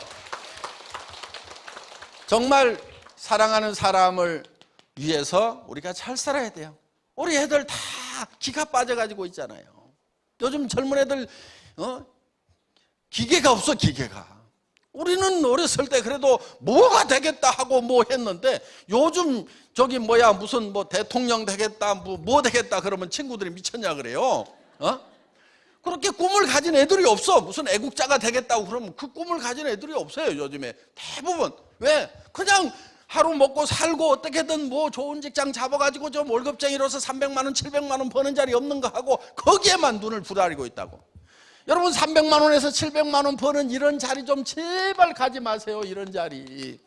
정말 사랑하는 사람을 위해서 우리가 잘 살아야 돼요. 우리 애들 다 기가 빠져가지고 있잖아요. 요즘 젊은 애들 기계가 없어 기계가. 우리는 어렸을 때 그래도 뭐가 되겠다 하고 뭐 했는데 요즘 저기 뭐야 무슨 뭐 대통령 되겠다 뭐 되겠다 그러면 친구들이 미쳤냐 그래요. 그렇게 꿈을 가진 애들이 없어. 무슨 애국자가 되겠다고 그러면 그 꿈을 가진 애들이 없어요 요즘에. 대부분 왜? 그냥 하루 먹고 살고 어떻게든 뭐 좋은 직장 잡아가지고 좀 월급쟁이로서 300만 원 700만 원 버는 자리 없는 거 하고 거기에만 눈을 부라리고 있다고. 여러분 300만 원에서 700만 원 버는 이런 자리 좀 제발 가지 마세요. 이런 자리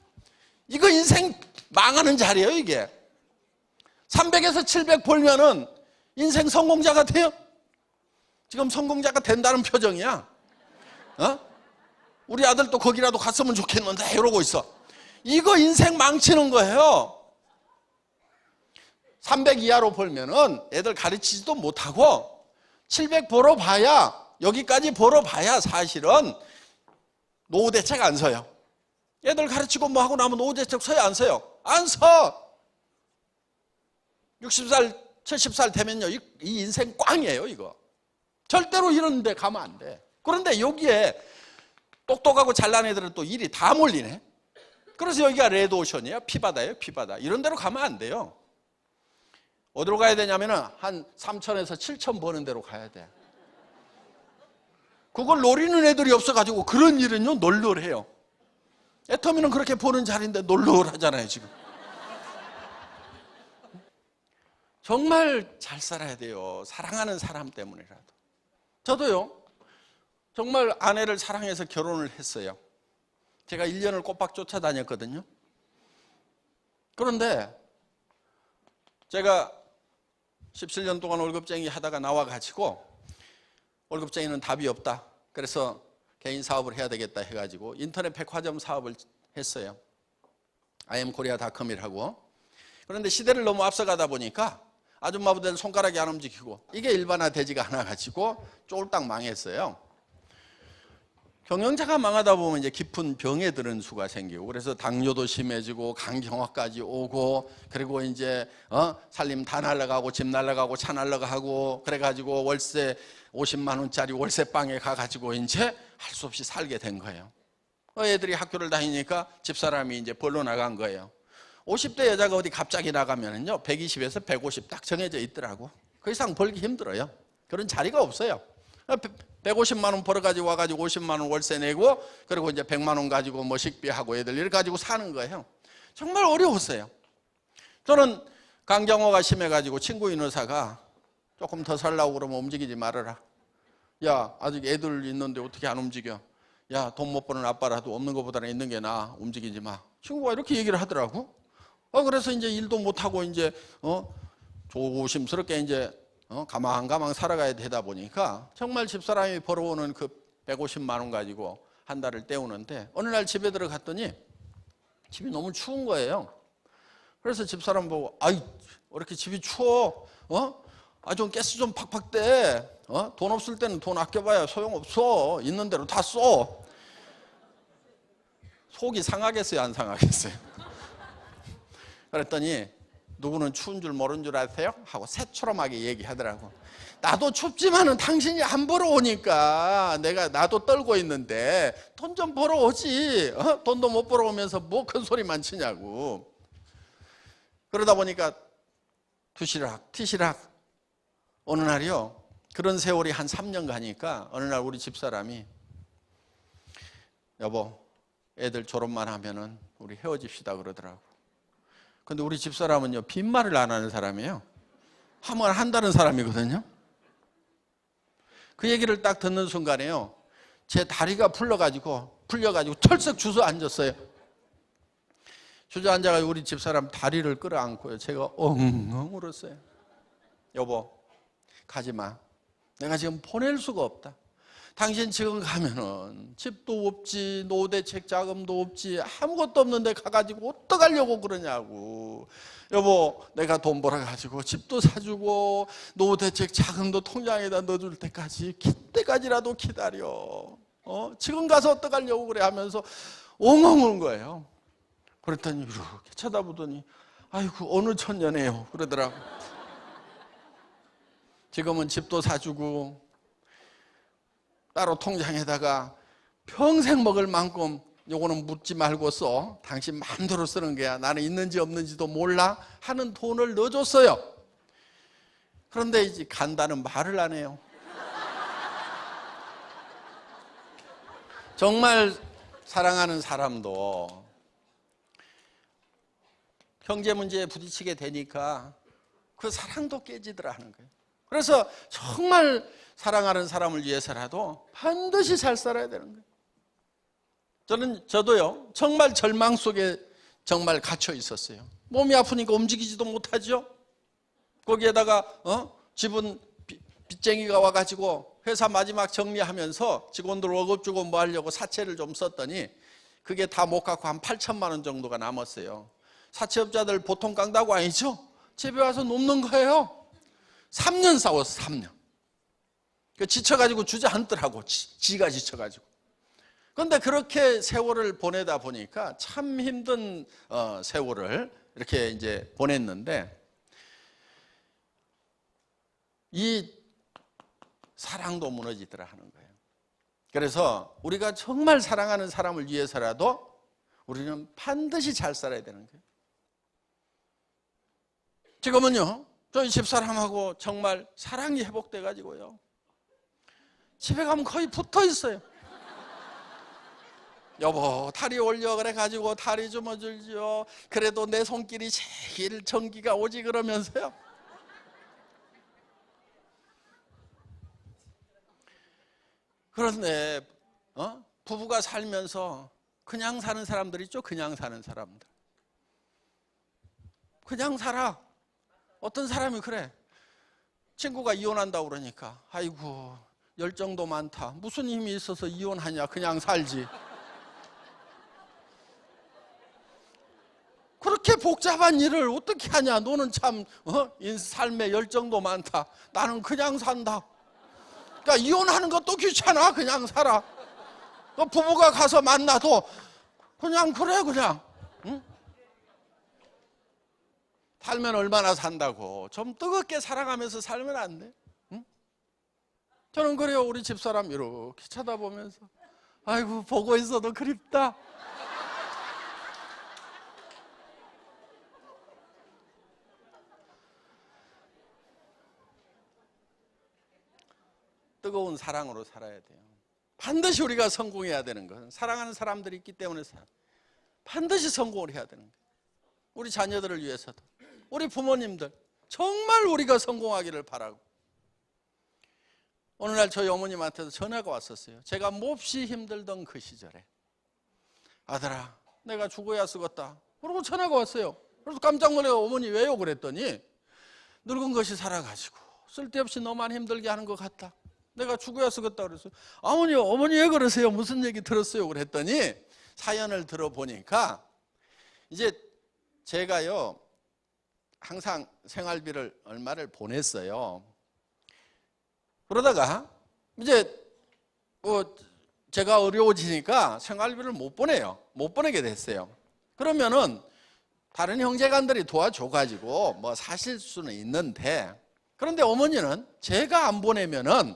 이거 인생 망하는 자리예요 이게. 300에서 700 벌면은 인생 성공자가 돼요? 지금 성공자가 된다는 표정이야. 우리 아들도 거기라도 갔으면 좋겠는데 이러고 있어. 이거 인생 망치는 거예요. 300 이하로 벌면은 애들 가르치지도 못하고 700 벌어봐야 여기까지 벌어봐야 사실은 노후 대책 안 서요. 애들 가르치고 뭐 하고 나면 노후 대책 서요 안 서요? 안 서. 60살 70살 되면요 이 인생 꽝이에요 이거. 절대로 이런 데 가면 안 돼. 그런데 여기에 똑똑하고 잘난 애들은 또 일이 다 몰리네. 그래서 여기가 레드오션이에요. 피바다예요 피바다. 이런 데로 가면 안 돼요. 어디로 가야 되냐면은 한 3천에서 7천 버는 데로 가야 돼. 그걸 노리는 애들이 없어가지고 그런 일은요 널널해요. 애터미는 그렇게 보는 자리인데 널널하잖아요 지금. 정말 잘 살아야 돼요. 사랑하는 사람 때문이라도. 저도요 정말 아내를 사랑해서 결혼을 했어요. 제가 1년을 꼬박 쫓아다녔거든요. 그런데 제가 17년 동안 월급쟁이 하다가 나와가지고 월급쟁이는 답이 없다. 그래서 개인 사업을 해야 되겠다 해가지고 인터넷 백화점 사업을 했어요. IamKorea.com이라고. 그런데 시대를 너무 앞서가다 보니까 아줌마분들 손가락이 안 움직이고 이게 일반화되지가 않아가지고 쫄딱 망했어요. 경영자가 망하다 보면 이제 깊은 병에 드는 수가 생기고 그래서 당뇨도 심해지고 간경화까지 오고 그리고 이제 살림 다 날라가고 집 날라가고 차 날라가고 그래가지고 월세 50만 원짜리 월세방에 가가지고 이제 할 수 없이 살게 된 거예요. 애들이 학교를 다니니까 집사람이 이제 벌러 나간 거예요. 50대 여자가 어디 갑자기 나가면은요 120에서 150 딱 정해져 있더라고. 그 이상 벌기 힘들어요. 그런 자리가 없어요. 150만 원 벌어가지고 와가지고 50만 원 월세 내고 그리고 이제 100만 원 가지고 뭐 식비하고 애들 이렇게 가지고 사는 거예요. 정말 어려웠어요. 저는 간경화가 심해가지고 친구인 의사가 조금 더 살라고 그러면 움직이지 말아라. 야 아직 애들 있는데 어떻게 안 움직여. 야, 돈 못 버는 아빠라도 없는 것보다는 있는 게 나아. 움직이지 마. 친구가 이렇게 얘기를 하더라고. 그래서 이제 일도 못 하고 이제 조심스럽게 이제 가망가망 살아가야 되다 보니까 정말 집사람이 벌어오는 그 150만 원 가지고 한 달을 때우는데, 어느 날 집에 들어갔더니 집이 너무 추운 거예요. 그래서 집사람 보고, 아이, 왜 이렇게 집이 추워? 좀 가스 좀 팍팍 대. 돈 없을 때는 돈 아껴봐야 소용없어. 있는 대로 다 써. 속이 상하겠어요, 안 상하겠어요? 그랬더니 누구는 추운 줄 모르는 줄 아세요? 하고 새초롬하게 얘기하더라고. 나도 춥지만은 당신이 안 벌어오니까 나도 떨고 있는데 돈 좀 벌어오지. 돈도 못 벌어오면서 뭐 큰 소리만 치냐고. 그러다 보니까 티시락 어느 날이요, 그런 세월이 한 3년 가니까 어느 날 우리 집사람이, 여보, 애들 졸업만 하면은 우리 헤어집시다 그러더라고. 근데 우리 집사람은요, 빈말을 안 하는 사람이에요. 하면 한다는 사람이거든요. 그 얘기를 딱 듣는 순간에요, 제 다리가 풀려가지고 털썩 주저앉았어요. 주저앉아가지고 우리 집사람 다리를 끌어안고요, 제가 엉엉 울었어요. 여보, 가지마. 내가 지금 보낼 수가 없다. 당신 지금 가면은 집도 없지, 노후대책 자금도 없지, 아무것도 없는데 가가지고 어떡하려고 그러냐고. 여보, 내가 돈 벌어가지고 집도 사주고 노후대책 자금도 통장에다 넣어줄 때까지라도 기다려. 지금 가서 어떡하려고 그래 하면서 엉엉 우는 거예요. 그랬더니 이렇게 쳐다보더니, 아이고, 어느 천년에요 그러더라고. 지금은 집도 사주고 따로 통장에다가 평생 먹을 만큼 요거는 묻지 말고 써. 당신 마음대로 쓰는 거야. 나는 있는지 없는지도 몰라 하는 돈을 넣어줬어요. 그런데 이제 간다는 말을 안 해요. 정말 사랑하는 사람도 경제 문제에 부딪히게 되니까 그 사랑도 깨지더라 하는 거예요. 그래서 정말 사랑하는 사람을 위해서라도 반드시 잘 살아야 되는 거예요. 저도요, 정말 절망 속에 정말 갇혀 있었어요. 몸이 아프니까 움직이지도 못하죠. 거기에다가 집은 빚쟁이가 와가지고 회사 마지막 정리하면서 직원들 월급 주고 뭐 하려고 사채를 좀 썼더니 그게 다 못 갚고 한 8천만 원 정도가 남았어요. 사채업자들 보통 깡다구 아니죠? 집에 와서 눕는 거예요. 3년 싸웠어, 3년. 지쳐가지고 주저앉더라고, 지가 지쳐가지고. 그런데 그렇게 세월을 보내다 보니까 참 힘든 세월을 이렇게 이제 보냈는데, 이 사랑도 무너지더라 하는 거예요. 그래서 우리가 정말 사랑하는 사람을 위해서라도 우리는 반드시 잘 살아야 되는 거예요. 지금은요, 저희 집사람하고 정말 사랑이 회복돼 가지고요, 집에 가면 거의 붙어 있어요. 여보, 다리 올려 그래 가지고 다리 좀 어줄지요. 그래도 내 손길이 제일 전기가 오지 그러면서요. 그런데 부부가 살면서 그냥 사는 사람들 있죠. 그냥 사는 사람들. 그냥 살아. 어떤 사람이 그래. 친구가 이혼한다고 그러니까, 아이고, 열정도 많다. 무슨 힘이 있어서 이혼하냐. 그냥 살지. 그렇게 복잡한 일을 어떻게 하냐. 너는 참 삶에 열정도 많다. 나는 그냥 산다. 그러니까 이혼하는 것도 귀찮아. 그냥 살아. 또 부부가 가서 만나도 그냥 그래 그냥. 응? 살면 얼마나 산다고. 좀 뜨겁게 살아가면서 살면 안 돼? 응? 저는 그래요. 우리 집사람 이렇게 쳐다보면서, 아이고, 보고 있어도 그립다. 뜨거운 사랑으로 살아야 돼요. 반드시 우리가 성공해야 되는 것은, 사랑하는 사람들이 있기 때문에 반드시 성공을 해야 되는 거예요. 우리 자녀들을 위해서도, 우리 부모님들 정말 우리가 성공하기를 바라고, 어느 날 저희 어머님한테도 전화가 왔었어요. 제가 몹시 힘들던 그 시절에 아들아 내가 죽어야 쓰겄다 그러고 전화가 왔어요. 그래서 깜짝 놀라서 어머니 왜요? 그랬더니 늙은 것이 살아가지고 쓸데없이 너만 힘들게 하는 것 같다. 내가 죽어야 쓰겄다 그랬어요. 어머니 왜 그러세요? 무슨 얘기 들었어요? 그랬더니 사연을 들어보니까 이제 제가요 항상 생활비를 얼마를 보냈어요. 그러다가 이제 제가 어려워지니까 생활비를 못 보내게 됐어요. 그러면은 다른 형제간들이 도와줘가지고 뭐 사실 수는 있는데, 그런데 어머니는 제가 안 보내면은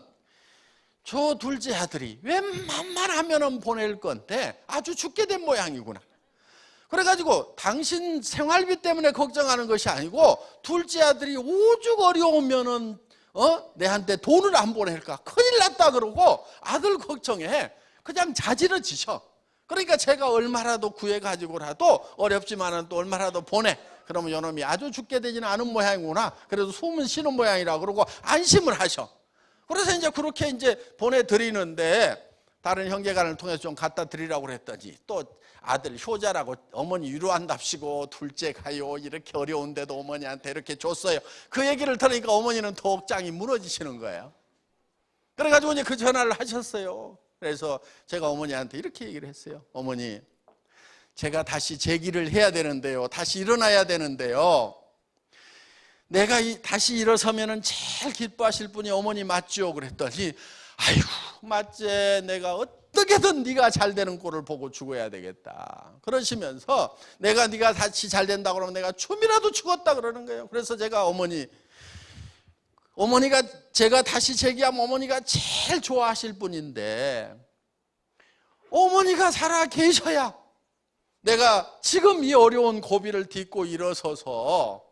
저 둘째 아들이 웬만하면은 보낼 건데 아주 죽게 된 모양이구나. 그래가지고 당신 생활비 때문에 걱정하는 것이 아니고 둘째 아들이 오죽 어려우면은 내한테 돈을 안 보낼까 큰일 났다 그러고 아들 걱정해 그냥 자지러지셔. 그러니까 제가 얼마라도 구해가지고라도 어렵지만은 또 얼마라도 보내. 그러면 요놈이 아주 죽게 되지는 않은 모양이구나. 그래도 숨은 쉬는 모양이라 그러고 안심을 하셔. 그래서 이제 그렇게 이제 보내드리는데 다른 형제간을 통해서 좀 갖다 드리라고 그랬더니 또 아들 효자라고 어머니 위로한답시고 둘째 가요 이렇게 어려운데도 어머니한테 이렇게 줬어요. 그 얘기를 들으니까 어머니는 더 억장이 무너지시는 거예요. 그래가지고 이제 그 전화를 하셨어요. 그래서 제가 어머니한테 이렇게 얘기를 했어요. 어머니 제가 다시 재기를 해야 되는데요, 다시 일어나야 되는데요, 내가 다시 일어서면은 제일 기뻐하실 분이 어머니 맞죠? 그랬더니 아이고 맞지, 내가 어떻게든 네가 잘 되는 꼴을 보고 죽어야 되겠다 그러시면서 네가 다시 잘 된다 그러면 내가 춤이라도 추겠다 그러는 거예요. 그래서 제가 어머니가 제가 다시 재기하면 어머니가 제일 좋아하실 분인데 어머니가 살아 계셔야 내가 지금 이 어려운 고비를 딛고 일어서서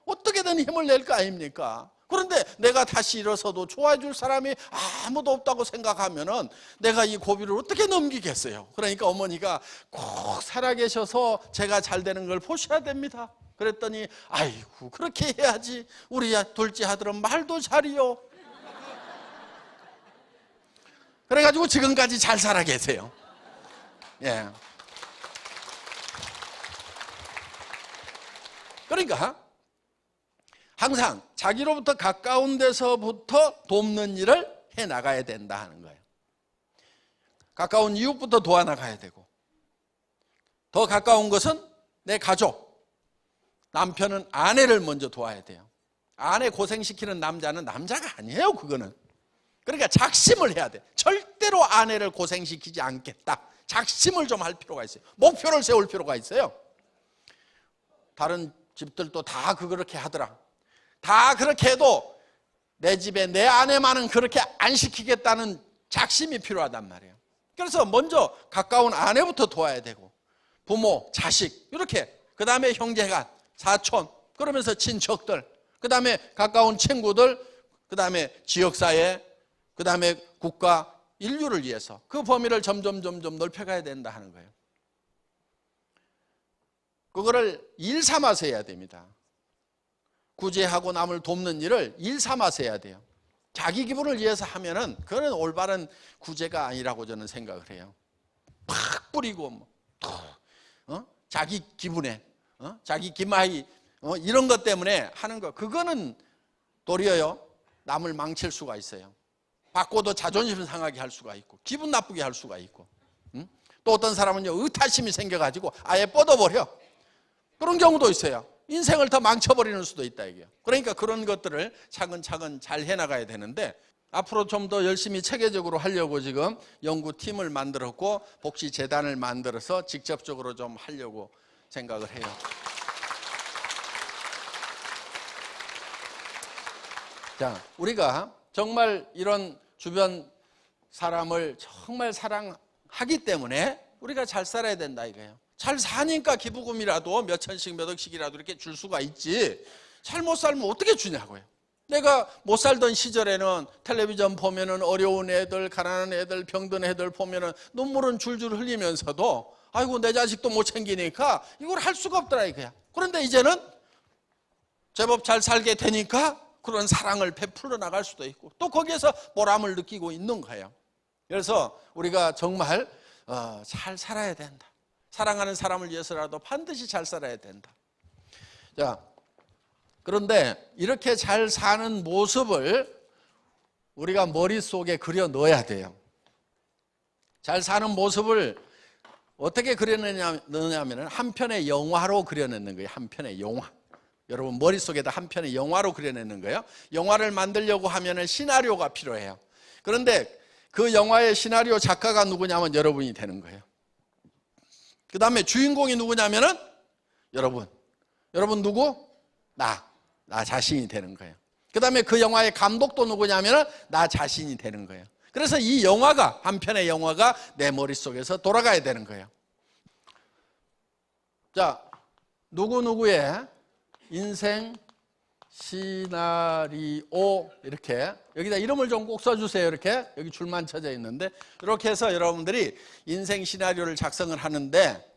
어떻게든 힘을 낼 거 아닙니까? 그런데 내가 다시 일어서도 좋아해 줄 사람이 아무도 없다고 생각하면은 내가 이 고비를 어떻게 넘기겠어요? 그러니까 어머니가 꼭 살아계셔서 제가 잘 되는 걸 보셔야 됩니다. 그랬더니 아이고 그렇게 해야지 우리 둘째 아들은 말도 잘이요. 그래가지고 지금까지 잘 살아 계세요. 예. 그러니까 항상 자기로부터 가까운 데서부터 돕는 일을 해나가야 된다 하는 거예요. 가까운 이웃부터 도와나가야 되고, 더 가까운 것은 내 가족, 남편은 아내를 먼저 도와야 돼요. 아내 고생시키는 남자는 남자가 아니에요. 그거는. 그러니까 작심을 해야 돼. 절대로 아내를 고생시키지 않겠다. 작심을 좀 할 필요가 있어요. 목표를 세울 필요가 있어요. 다른 집들도 다 그렇게 하더라. 다 그렇게 해도 내 집에 내 아내만은 그렇게 안 시키겠다는 작심이 필요하단 말이에요. 그래서 먼저 가까운 아내부터 도와야 되고, 부모, 자식 이렇게, 그 다음에 형제간, 사촌, 그러면서 친척들, 그 다음에 가까운 친구들, 그 다음에 지역사회, 그 다음에 국가, 인류를 위해서 그 범위를 점점 넓혀가야 된다 하는 거예요. 그거를 일 삼아서 해야 됩니다. 구제하고 남을 돕는 일을 일 삼아서 해야 돼요. 자기 기분을 위해서 하면은 그건 올바른 구제가 아니라고 저는 생각을 해요. 팍 뿌리고 자기 기분에 자기 기마이 이런 것 때문에 하는 거, 그거는 도리어요 남을 망칠 수가 있어요. 받고도 자존심 상하게 할 수가 있고 기분 나쁘게 할 수가 있고, 또 어떤 사람은요 의타심이 생겨가지고 아예 뻗어버려. 그런 경우도 있어요. 인생을 더 망쳐버리는 수도 있다 이게요. 그러니까 그런 것들을 차근차근 잘 해나가야 되는데, 앞으로 좀 더 열심히 체계적으로 하려고 지금 연구팀을 만들었고 복지재단을 만들어서 직접적으로 좀 하려고 생각을 해요. 자, 우리가 정말 이런 주변 사람을 정말 사랑하기 때문에 우리가 잘 살아야 된다 이거예요. 잘 사니까 기부금이라도 몇 천씩 몇 억씩이라도 이렇게 줄 수가 있지, 잘 못 살면 어떻게 주냐고요. 내가 못 살던 시절에는 텔레비전 보면은 어려운 애들, 가난한 애들, 병든 애들 보면은 눈물은 줄줄 흘리면서도 아이고 내 자식도 못 챙기니까 이걸 할 수가 없더라 이거야. 그런데 이제는 제법 잘 살게 되니까 그런 사랑을 베풀어 나갈 수도 있고 또 거기에서 보람을 느끼고 있는 거예요. 그래서 우리가 정말 잘 살아야 된다. 사랑하는 사람을 위해서라도 반드시 잘 살아야 된다. 자, 그런데 이렇게 잘 사는 모습을 우리가 머릿속에 그려 넣어야 돼요. 잘 사는 모습을 어떻게 그려내냐면 한 편의 영화로 그려내는 거예요. 한 편의 영화. 여러분 머릿속에다 한 편의 영화로 그려내는 거예요. 영화를 만들려고 하면 시나리오가 필요해요. 그런데 그 영화의 시나리오 작가가 누구냐면 여러분이 되는 거예요. 그 다음에 주인공이 누구냐면은 여러분 누구? 나 자신이 되는 거예요. 그 다음에 그 영화의 감독도 누구냐면은 나 자신이 되는 거예요. 그래서 이 영화가, 한 편의 영화가 내 머릿속에서 돌아가야 되는 거예요. 자, 누구누구의 인생 시나리오, 이렇게 여기다 이름을 좀 꼭 써주세요. 이렇게 여기 줄만 쳐져 있는데 이렇게 해서 여러분들이 인생 시나리오를 작성을 하는데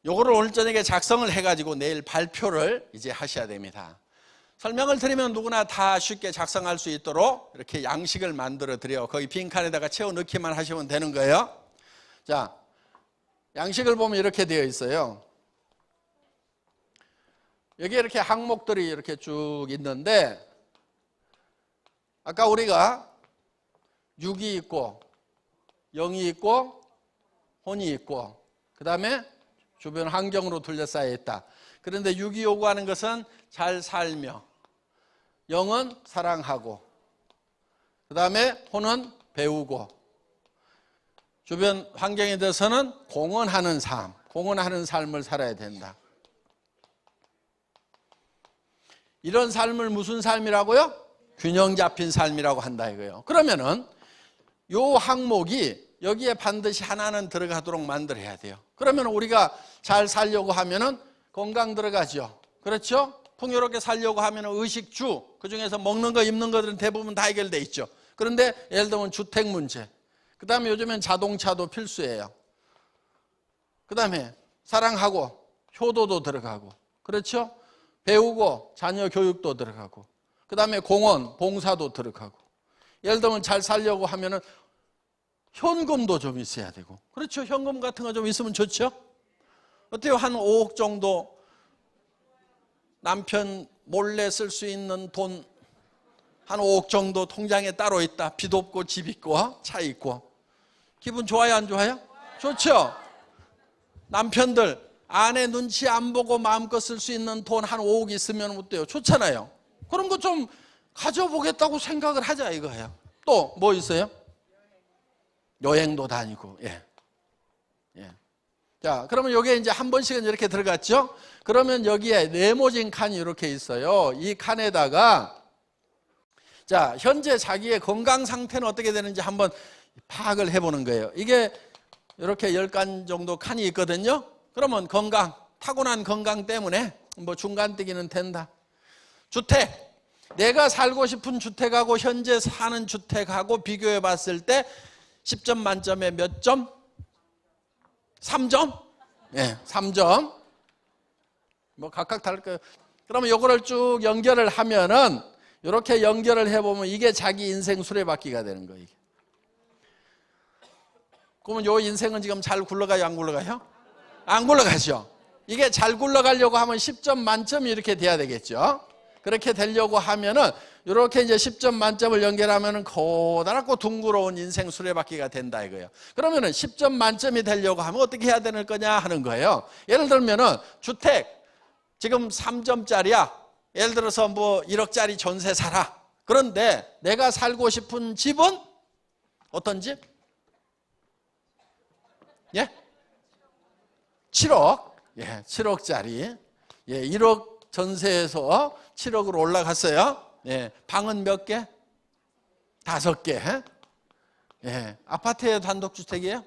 요거를 오늘 저녁에 작성을 해가지고 내일 발표를 이제 하셔야 됩니다. 설명을 드리면 누구나 다 쉽게 작성할 수 있도록 이렇게 양식을 만들어 드려요. 거기 빈칸에다가 채워 넣기만 하시면 되는 거예요. 자, 양식을 보면 이렇게 되어 있어요. 여기 이렇게 항목들이 이렇게 쭉 있는데 아까 우리가 6이 있고 0이 있고 혼이 있고 그 다음에 주변 환경으로 둘러싸여 있다. 그런데 6이 요구하는 것은 잘 살며, 0은 사랑하고, 그 다음에 혼은 배우고, 주변 환경에 대해서는 공헌하는 삶, 공헌하는 삶을 살아야 된다. 이런 삶을 무슨 삶이라고요? 균형 잡힌 삶이라고 한다 이거예요. 그러면은 요 항목이 여기에 반드시 하나는 들어가도록 만들어야 돼요. 그러면 우리가 잘 살려고 하면은 건강 들어가죠. 그렇죠? 풍요롭게 살려고 하면은 의식주, 그 중에서 먹는 거, 입는 것들은 대부분 다 해결돼 있죠. 그런데 예를 들면 주택 문제, 그 다음에 요즘엔 자동차도 필수예요. 그 다음에 사랑하고 효도도 들어가고, 그렇죠? 배우고 자녀 교육도 들어가고, 그 다음에 공헌, 봉사도 들어가고, 예를 들면 잘 살려고 하면은 현금도 좀 있어야 되고, 그렇죠? 현금 같은 거 좀 있으면 좋죠? 어때요? 한 5억 정도 남편 몰래 쓸 수 있는 돈 한 5억 정도 통장에 따로 있다. 빚 없고 집 있고 차 있고. 기분 좋아요, 안 좋아요? 좋죠? 남편들 아내 눈치 안 보고 마음껏 쓸 수 있는 돈 한 5억 있으면 어때요? 좋잖아요. 그런 거 좀 가져보겠다고 생각을 하자 이거예요. 또 뭐 있어요? 여행도 다니고. 예. 자, 그러면 여기에 이제 한 번씩은 이렇게 들어갔죠? 그러면 여기에 네모진 칸이 이렇게 있어요. 이 칸에다가 자, 현재 자기의 건강 상태는 어떻게 되는지 한번 파악을 해보는 거예요. 이게 이렇게 10칸 정도 칸이 있거든요. 그러면 건강, 타고난 건강 때문에 뭐 중간뜨기는 된다. 주택, 내가 살고 싶은 주택하고 현재 사는 주택하고 비교해 봤을 때 10점 만점에 몇 점? 3점? 예, 3점. 뭐 각각 다를 거예요. 그러면 이거를 쭉 연결을 하면은 이렇게 연결을 해보면 이게 자기 인생 수레바퀴가 되는 거예요. 이게. 그러면 이 인생은 지금 잘 굴러가요, 안 굴러가요? 안 굴러가죠. 이게 잘 굴러가려고 하면 10점 만점이 이렇게 돼야 되겠죠. 그렇게 되려고 하면은 이렇게 이제 10점 만점을 연결하면은 고단하고 둥그러운 인생 수레바퀴가 된다 이거예요. 그러면은 10점 만점이 되려고 하면 어떻게 해야 되는 거냐 하는 거예요. 예를 들면은 주택 지금 3점짜리야. 예를 들어서 뭐 1억짜리 전세 살아. 그런데 내가 살고 싶은 집은 어떤 집? 예? 7억. 예, 7억짜리. 예, 1억 전세에서 7억으로 올라갔어요. 예, 방은 몇 개? 5개. 예, 아파트에 단독주택이에요?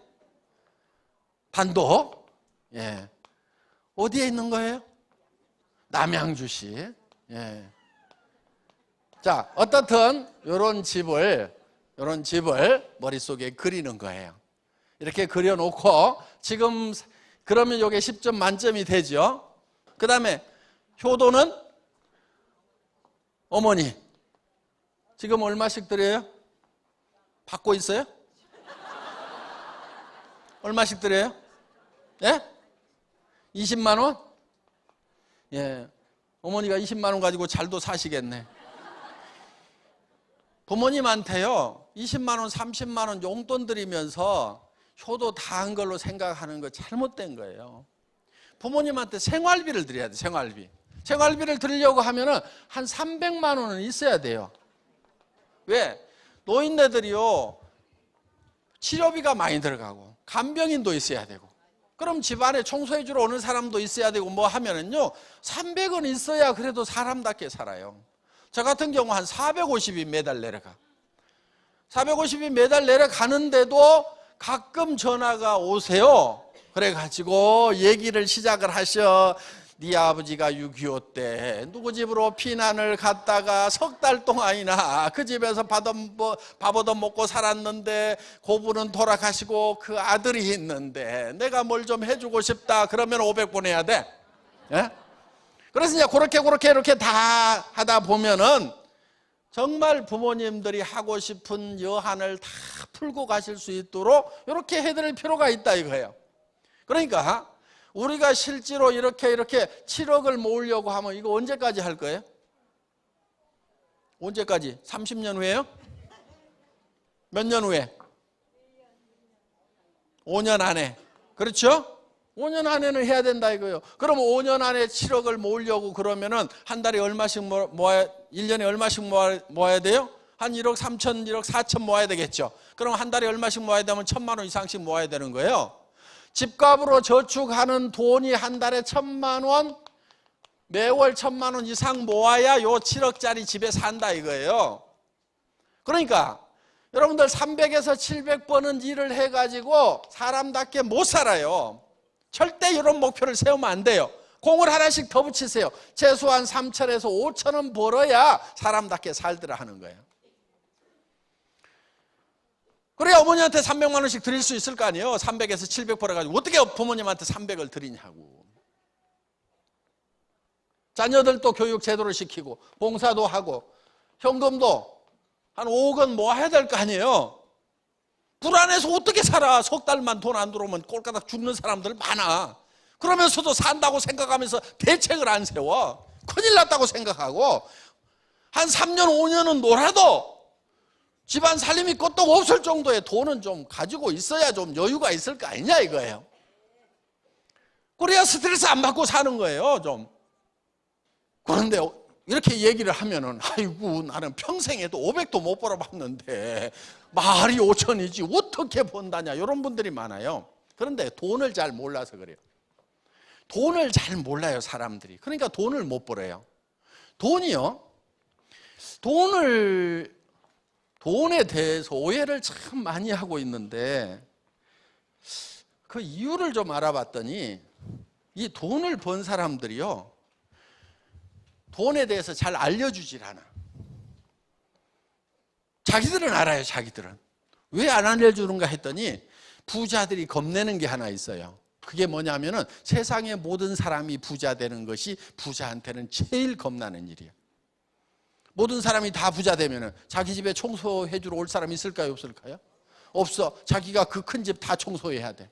단독. 예, 어디에 있는 거예요? 남양주시. 예. 자, 어떻든 이런 집을 머릿속에 그리는 거예요. 이렇게 그려놓고 지금 그러면 이게 10점 만점이 되죠. 그 다음에 효도는 어머니 지금 얼마씩 드려요? 받고 있어요? 얼마씩 드려요? 예? 20만 원? 예. 어머니가 20만 원 가지고 잘도 사시겠네. 부모님한테요, 20만 원, 30만 원 용돈 드리면서 효도 다 한 걸로 생각하는 거 잘못된 거예요. 부모님한테 생활비를 드려야 돼, 생활비. 생활비를 드리려고 하면은 한 300만 원은 있어야 돼요. 왜? 노인네들이요, 치료비가 많이 들어가고, 간병인도 있어야 되고, 그럼 집안에 청소해 주러 오는 사람도 있어야 되고 뭐 하면은요, 300원 있어야 그래도 사람답게 살아요. 저 같은 경우 한 450이 매달 내려가. 450이 매달 내려가는데도 가끔 전화가 오세요. 그래가지고 얘기를 시작을 하셔. 네 아버지가 6.25 때 누구 집으로 피난을 갔다가 석 달 동안이나 그 집에서 밥 얻어먹고 살았는데 고부는 돌아가시고 그 아들이 있는데 내가 뭘 좀 해주고 싶다. 그러면 500번 해야 돼. 예? 그래서 이제 그렇게 이렇게 다 하다 보면은 정말 부모님들이 하고 싶은 여한을 다 풀고 가실 수 있도록 이렇게 해드릴 필요가 있다 이거예요. 그러니까 우리가 실제로 이렇게 7억을 모으려고 하면 이거 언제까지 할 거예요? 언제까지? 30년 후에요? 몇 년 후에? 5년 안에. 그렇죠? 5년 안에는 해야 된다 이거예요. 그럼 5년 안에 7억을 모으려고 그러면은 한 달에 얼마씩 모아야, 1년에 얼마씩 모아야 돼요? 한 1억 3천, 1억 4천 모아야 되겠죠. 그럼 한 달에 얼마씩 모아야 되면 1,000만 원 이상씩 모아야 되는 거예요. 집값으로 저축하는 돈이 한 달에 1,000만 원, 매월 1,000만 원 이상 모아야 요 7억짜리 집에 산다 이거예요. 그러니까 여러분들 300에서 700번은 일을 해가지고 사람답게 못 살아요. 절대 이런 목표를 세우면 안 돼요. 공을 하나씩 더 붙이세요. 최소한 3천에서 5천 원 벌어야 사람답게 살더라 하는 거예요. 그래야 어머니한테 300만 원씩 드릴 수 있을 거 아니에요. 300에서 700 벌어가지고 어떻게 부모님한테 300을 드리냐고. 자녀들도 교육 제대로 시키고 봉사도 하고 현금도 한 5억은 모아야 될 거 아니에요. 불안해서 어떻게 살아. 석 달만 돈 안 들어오면 꼴까닥 죽는 사람들 많아. 그러면서도 산다고 생각하면서 대책을 안 세워. 큰일 났다고 생각하고 한 3년 5년은 놀아도 집안 살림이 끄떡 없을 정도의 돈은 좀 가지고 있어야 좀 여유가 있을 거 아니냐 이거예요. 그래야 스트레스 안 받고 사는 거예요 좀. 그런데 이렇게 얘기를 하면은 아이고 나는 평생에도 500도 못 벌어봤는데 말이 5천이지 어떻게 번다냐 이런 분들이 많아요. 그런데 돈을 잘 몰라서 그래요. 돈을 잘 몰라요 사람들이. 그러니까 돈을 못 벌어요. 돈이요, 돈에 대해서 오해를 참 많이 하고 있는데 그 이유를 좀 알아봤더니 이 돈을 번 사람들이요 돈에 대해서 잘 알려주질 않아. 자기들은 알아요. 자기들은. 왜 안 알려주는가 했더니 부자들이 겁내는 게 하나 있어요. 그게 뭐냐면은 세상의 모든 사람이 부자 되는 것이 부자한테는 제일 겁나는 일이에요. 모든 사람이 다 부자 되면은 자기 집에 청소해 주러 올 사람이 있을까요? 없을까요? 없어. 자기가 그 큰 집 다 청소해야 돼.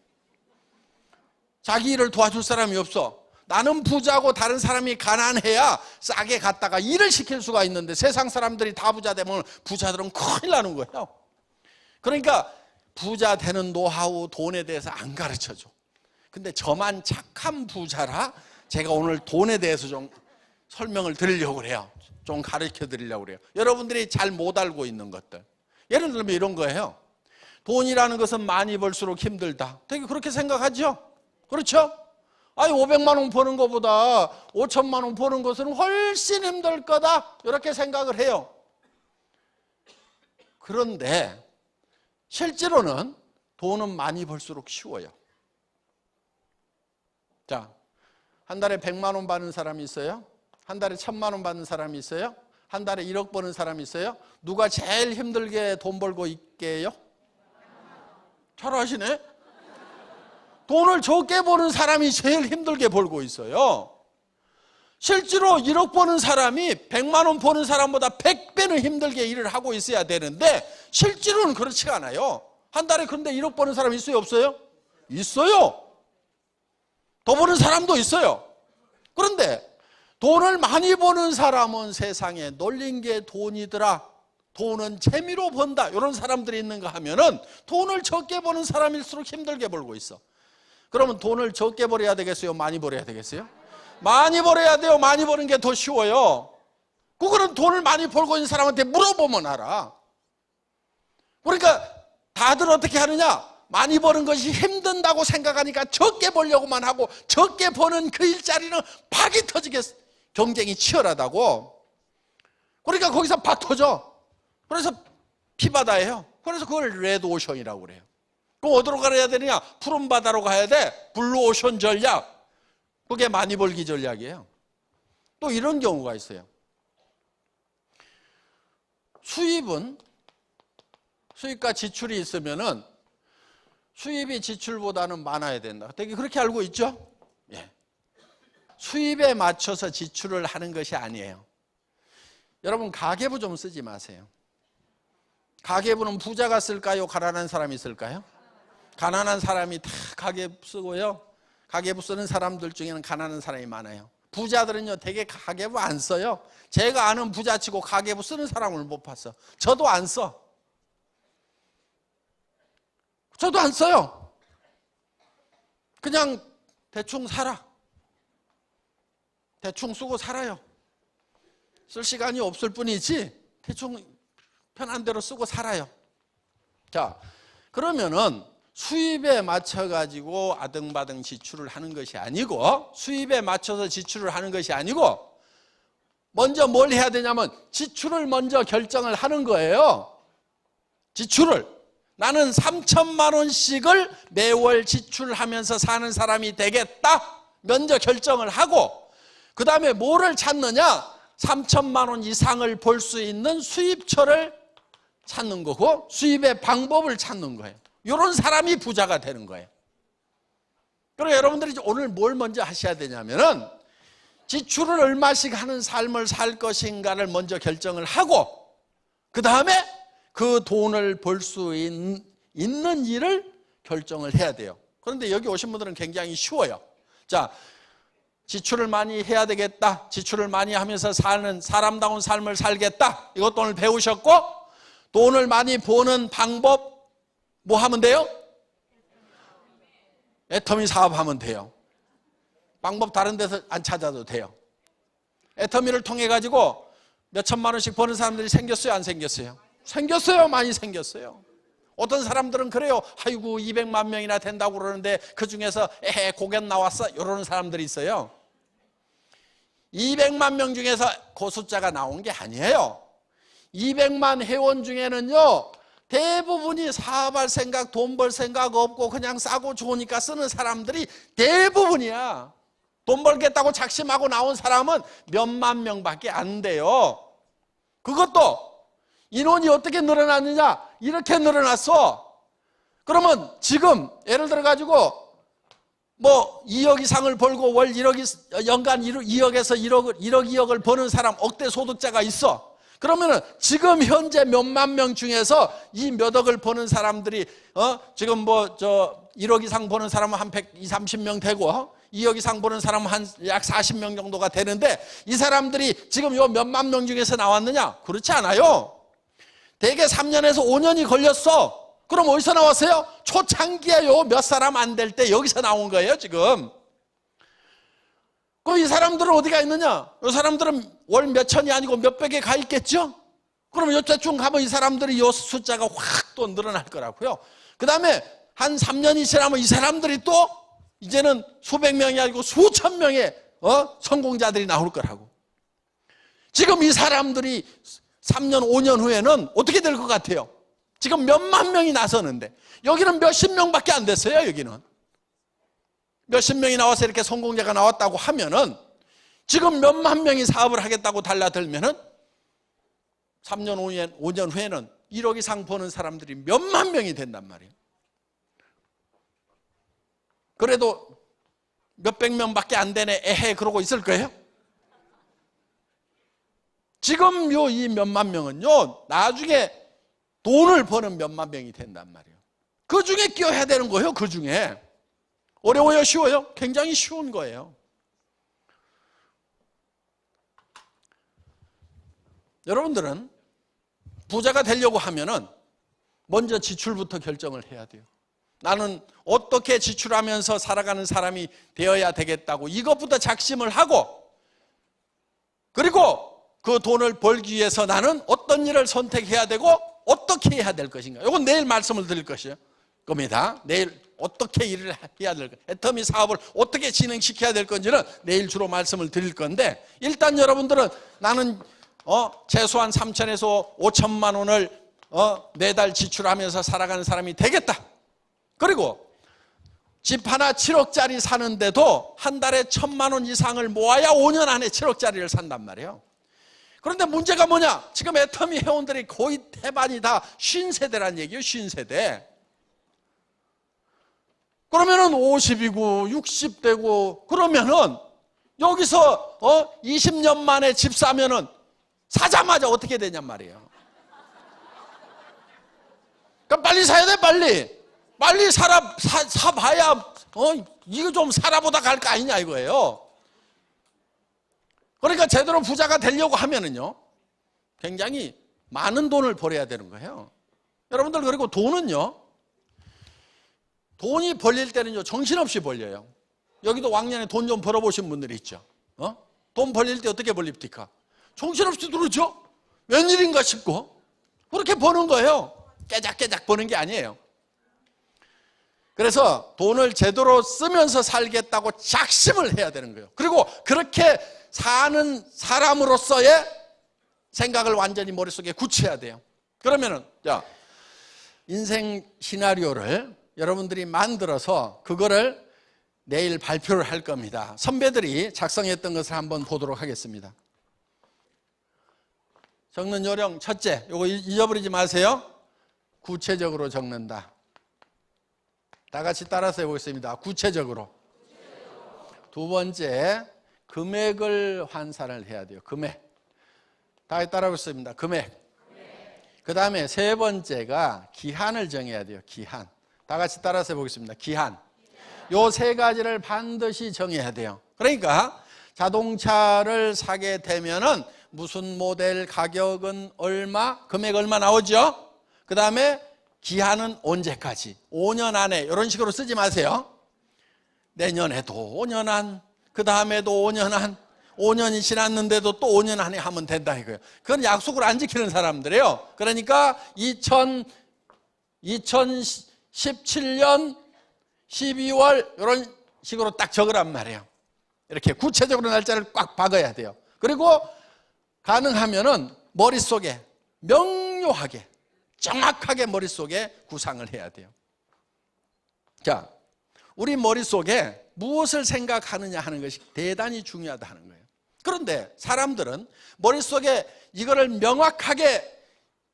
자기 일을 도와줄 사람이 없어. 나는 부자고 다른 사람이 가난해야 싸게 갔다가 일을 시킬 수가 있는데 세상 사람들이 다 부자 되면 부자들은 큰일 나는 거예요. 그러니까 부자 되는 노하우, 돈에 대해서 안 가르쳐줘. 근데 저만 착한 부자라 제가 오늘 돈에 대해서 좀 설명을 드리려고 그래요. 좀 가르쳐 드리려고 그래요. 여러분들이 잘 못 알고 있는 것들. 예를 들면 이런 거예요. 돈이라는 것은 많이 벌수록 힘들다. 되게 그렇게 생각하죠? 그렇죠? 아니 500만 원 버는 것보다 5천만 원 버는 것은 훨씬 힘들 거다 이렇게 생각을 해요. 그런데 실제로는 돈은 많이 벌수록 쉬워요. 자, 한 달에 100만 원 받는 사람이 있어요? 한 달에 1,000만 원 받는 사람이 있어요? 한 달에 1억 버는 사람이 있어요? 누가 제일 힘들게 돈 벌고 있게요? 잘 아시네? 돈을 적게 버는 사람이 제일 힘들게 벌고 있어요. 실제로 1억 버는 사람이 100만 원 버는 사람보다 100배는 힘들게 일을 하고 있어야 되는데 실제로는 그렇지가 않아요. 한 달에 그런데 1억 버는 사람 있어요, 없어요? 있어요. 더 버는 사람도 있어요. 그런데 돈을 많이 버는 사람은 세상에 놀린 게 돈이더라, 돈은 재미로 번다, 이런 사람들이 있는가 하면은 돈을 적게 버는 사람일수록 힘들게 벌고 있어. 그러면 돈을 적게 벌어야 되겠어요, 많이 벌어야 되겠어요? 많이 벌어야 돼요. 많이 버는 게 더 쉬워요. 그거는 돈을 많이 벌고 있는 사람한테 물어보면 알아. 그러니까 다들 어떻게 하느냐, 많이 버는 것이 힘든다고 생각하니까 적게 벌려고만 하고, 적게 버는 그 일자리는 박이 터지게 경쟁이 치열하다고. 그러니까 거기서 박 터져. 그래서 피바다예요. 그래서 그걸 레드오션이라고 그래요. 그럼 어디로 가야 되느냐, 푸른 바다로 가야 돼. 블루오션 전략. 그게 많이 벌기 전략이에요. 또 이런 경우가 있어요. 수입과 지출이 있으면은 수입이 지출보다는 많아야 된다. 되게 그렇게 알고 있죠? 예. 수입에 맞춰서 지출을 하는 것이 아니에요. 여러분, 가계부 좀 쓰지 마세요. 가계부는 부자가 쓸까요? 가난한 사람이 쓸까요? 가난한 사람이 다 가계부 쓰고요. 가계부 쓰는 사람들 중에는 가난한 사람이 많아요. 부자들은요, 되게 가계부 안 써요. 제가 아는 부자치고 가계부 쓰는 사람을 못 봤어. 저도 안 써. 저도 안 써요. 그냥 대충 살아. 대충 쓰고 살아요. 쓸 시간이 없을 뿐이지 대충 편한 대로 쓰고 살아요. 자, 그러면은 수입에 맞춰가지고 아등바등 지출을 하는 것이 아니고, 수입에 맞춰서 지출을 하는 것이 아니고, 먼저 뭘 해야 되냐면 지출을 먼저 결정을 하는 거예요. 지출을. 나는 3천만 원씩을 매월 지출하면서 사는 사람이 되겠다, 먼저 결정을 하고, 그 다음에 뭐를 찾느냐, 3천만 원 이상을 벌 수 있는 수입처를 찾는 거고, 수입의 방법을 찾는 거예요. 이런 사람이 부자가 되는 거예요. 그리고 여러분들이 오늘 뭘 먼저 하셔야 되냐면은 지출을 얼마씩 하는 삶을 살 것인가를 먼저 결정을 하고, 그 다음에 그 돈을 벌 수 있는 일을 결정을 해야 돼요. 그런데 여기 오신 분들은 굉장히 쉬워요. 자, 지출을 많이 해야 되겠다, 지출을 많이 하면서 사는 사람다운 삶을 살겠다, 이것도 오늘 배우셨고, 돈을 많이 버는 방법 뭐 하면 돼요? 애터미 사업하면 돼요. 방법 다른 데서 안 찾아도 돼요. 애터미를 통해 가지고 몇 천만 원씩 버는 사람들이 생겼어요, 안 생겼어요? 생겼어요. 많이 생겼어요. 어떤 사람들은 그래요. 아이고 200만 명이나 된다고 그러는데 그중에서 고견 나왔어, 이러는 사람들이 있어요. 200만 명 중에서 그 숫자가 나온 게 아니에요. 200만 회원 중에는요, 대부분이 사업할 생각, 돈 벌 생각 없고 그냥 싸고 좋으니까 쓰는 사람들이 대부분이야. 돈 벌겠다고 작심하고 나온 사람은 몇만 명밖에 안 돼요. 그것도 인원이 어떻게 늘어났느냐, 이렇게 늘어났어. 그러면 지금 예를 들어 가지고 뭐 2억 이상을 벌고 월 1억, 연간 2억에서 1억, 2억을 버는 사람, 억대 소득자가 있어. 그러면은 지금 현재 몇만 명 중에서 이 몇 억을 버는 사람들이 지금 뭐 1억 이상 버는 사람은 한 120, 30명 되고 2억 이상 버는 사람은 한 약 40명 정도가 되는데, 이 사람들이 지금 요 몇만 명 중에서 나왔느냐? 그렇지 않아요. 대개 3년에서 5년이 걸렸어. 그럼 어디서 나왔어요? 초창기에 요 몇 사람 안 될 때 여기서 나온 거예요, 지금. 그럼 이 사람들은 어디가 있느냐? 이 사람들은 월 몇천이 아니고 몇백에 가 있겠죠? 그럼 요때쯤 가면 이 사람들이 요 숫자가 확 또 늘어날 거라고요. 그 다음에 한 3년이 지나면 이 사람들이 또 이제는 수백 명이 아니고 수천 명의 성공자들이 나올 거라고. 지금 이 사람들이 3년, 5년 후에는 어떻게 될 것 같아요? 지금 몇만 명이 나서는데 여기는 몇십 명밖에 안 됐어요. 여기는 몇십 명이 나와서 이렇게 성공자가 나왔다고 하면은 지금 몇만 명이 사업을 하겠다고 달라들면은 3년, 5년 후에는 1억 이상 버는 사람들이 몇만 명이 된단 말이에요. 그래도 몇백 명밖에 안 되네, 에헤, 그러고 있을 거예요? 지금 이 몇만 명은요, 나중에 돈을 버는 몇만 명이 된단 말이에요. 그 중에 끼워야 되는 거예요. 그 중에. 어려워요? 쉬워요? 굉장히 쉬운 거예요. 여러분들은 부자가 되려고 하면은 먼저 지출부터 결정을 해야 돼요. 나는 어떻게 지출하면서 살아가는 사람이 되어야 되겠다고 이것부터 작심을 하고, 그리고 그 돈을 벌기 위해서 나는 어떤 일을 선택해야 되고 어떻게 해야 될 것인가. 이건 내일 말씀을 드릴 것이에요. 겁니다. 내일 어떻게 일을 해야 될 것, 애터미 사업을 어떻게 진행시켜야 될 건지는 내일 주로 말씀을 드릴 건데, 일단 여러분들은 나는 최소한 3천에서 5천만 원을 매달 지출하면서 살아가는 사람이 되겠다. 그리고 집 하나 7억짜리 사는데도 한 달에 1,000만 원 이상을 모아야 5년 안에 7억짜리를 산단 말이에요. 그런데 문제가 뭐냐? 지금 애터미 회원들이 거의 대반이 다 50세대란 얘기예요. 50세대. 그러면은 50이고 60대고 그러면은 여기서 20년 만에 집 사면은 사자마자 어떻게 되냔 말이에요. 그러니까 빨리 사야 돼. 빨리 사봐야 이거 좀 살아보다 갈 거 아니냐 이거예요. 그러니까 제대로 부자가 되려고 하면은요, 굉장히 많은 돈을 벌어야 되는 거예요. 여러분들, 그리고 돈이 벌릴 때는요, 정신없이 벌려요. 여기도 왕년에 돈 좀 벌어보신 분들이 있죠. 돈 벌릴 때 어떻게 벌립니까? 정신없이 들었죠? 웬일인가 싶고 그렇게 버는 거예요. 깨작깨작 버는 게 아니에요. 그래서 돈을 제대로 쓰면서 살겠다고 작심을 해야 되는 거예요. 그리고 그렇게 사는 사람으로서의 생각을 완전히 머릿속에 굳혀야 돼요. 그러면은 인생 시나리오를 여러분들이 만들어서 그거를 내일 발표를 할 겁니다. 선배들이 작성했던 것을 한번 보도록 하겠습니다. 적는 요령 첫째, 이거 잊어버리지 마세요. 구체적으로 적는다. 다 같이 따라서 해보겠습니다. 구체적으로. 두 번째, 금액을 환산을 해야 돼요. 금액. 다 따라해보겠습니다. 금액. 그 다음에 세 번째가 기한을 정해야 돼요. 기한. 다 같이 따라서 해보겠습니다. 기한. 요 세 가지를 반드시 정해야 돼요. 그러니까 자동차를 사게 되면은 무슨 모델, 가격은 얼마, 금액 얼마 나오죠? 그 다음에 기한은 언제까지? 5년 안에. 이런 식으로 쓰지 마세요. 내년에도 5년 안, 그 다음에도 5년 안, 5년이 지났는데도 또 5년 안에 하면 된다 이거예요. 그건 약속을 안 지키는 사람들이에요. 그러니까 2017년 12월 이런 식으로 딱 적으란 말이에요. 이렇게 구체적으로 날짜를 꽉 박아야 돼요. 그리고 가능하면은 머릿속에 명료하게, 정확하게 머릿속에 구상을 해야 돼요. 자, 우리 머릿속에 무엇을 생각하느냐 하는 것이 대단히 중요하다는 거예요. 그런데 사람들은 머릿속에 이거를 명확하게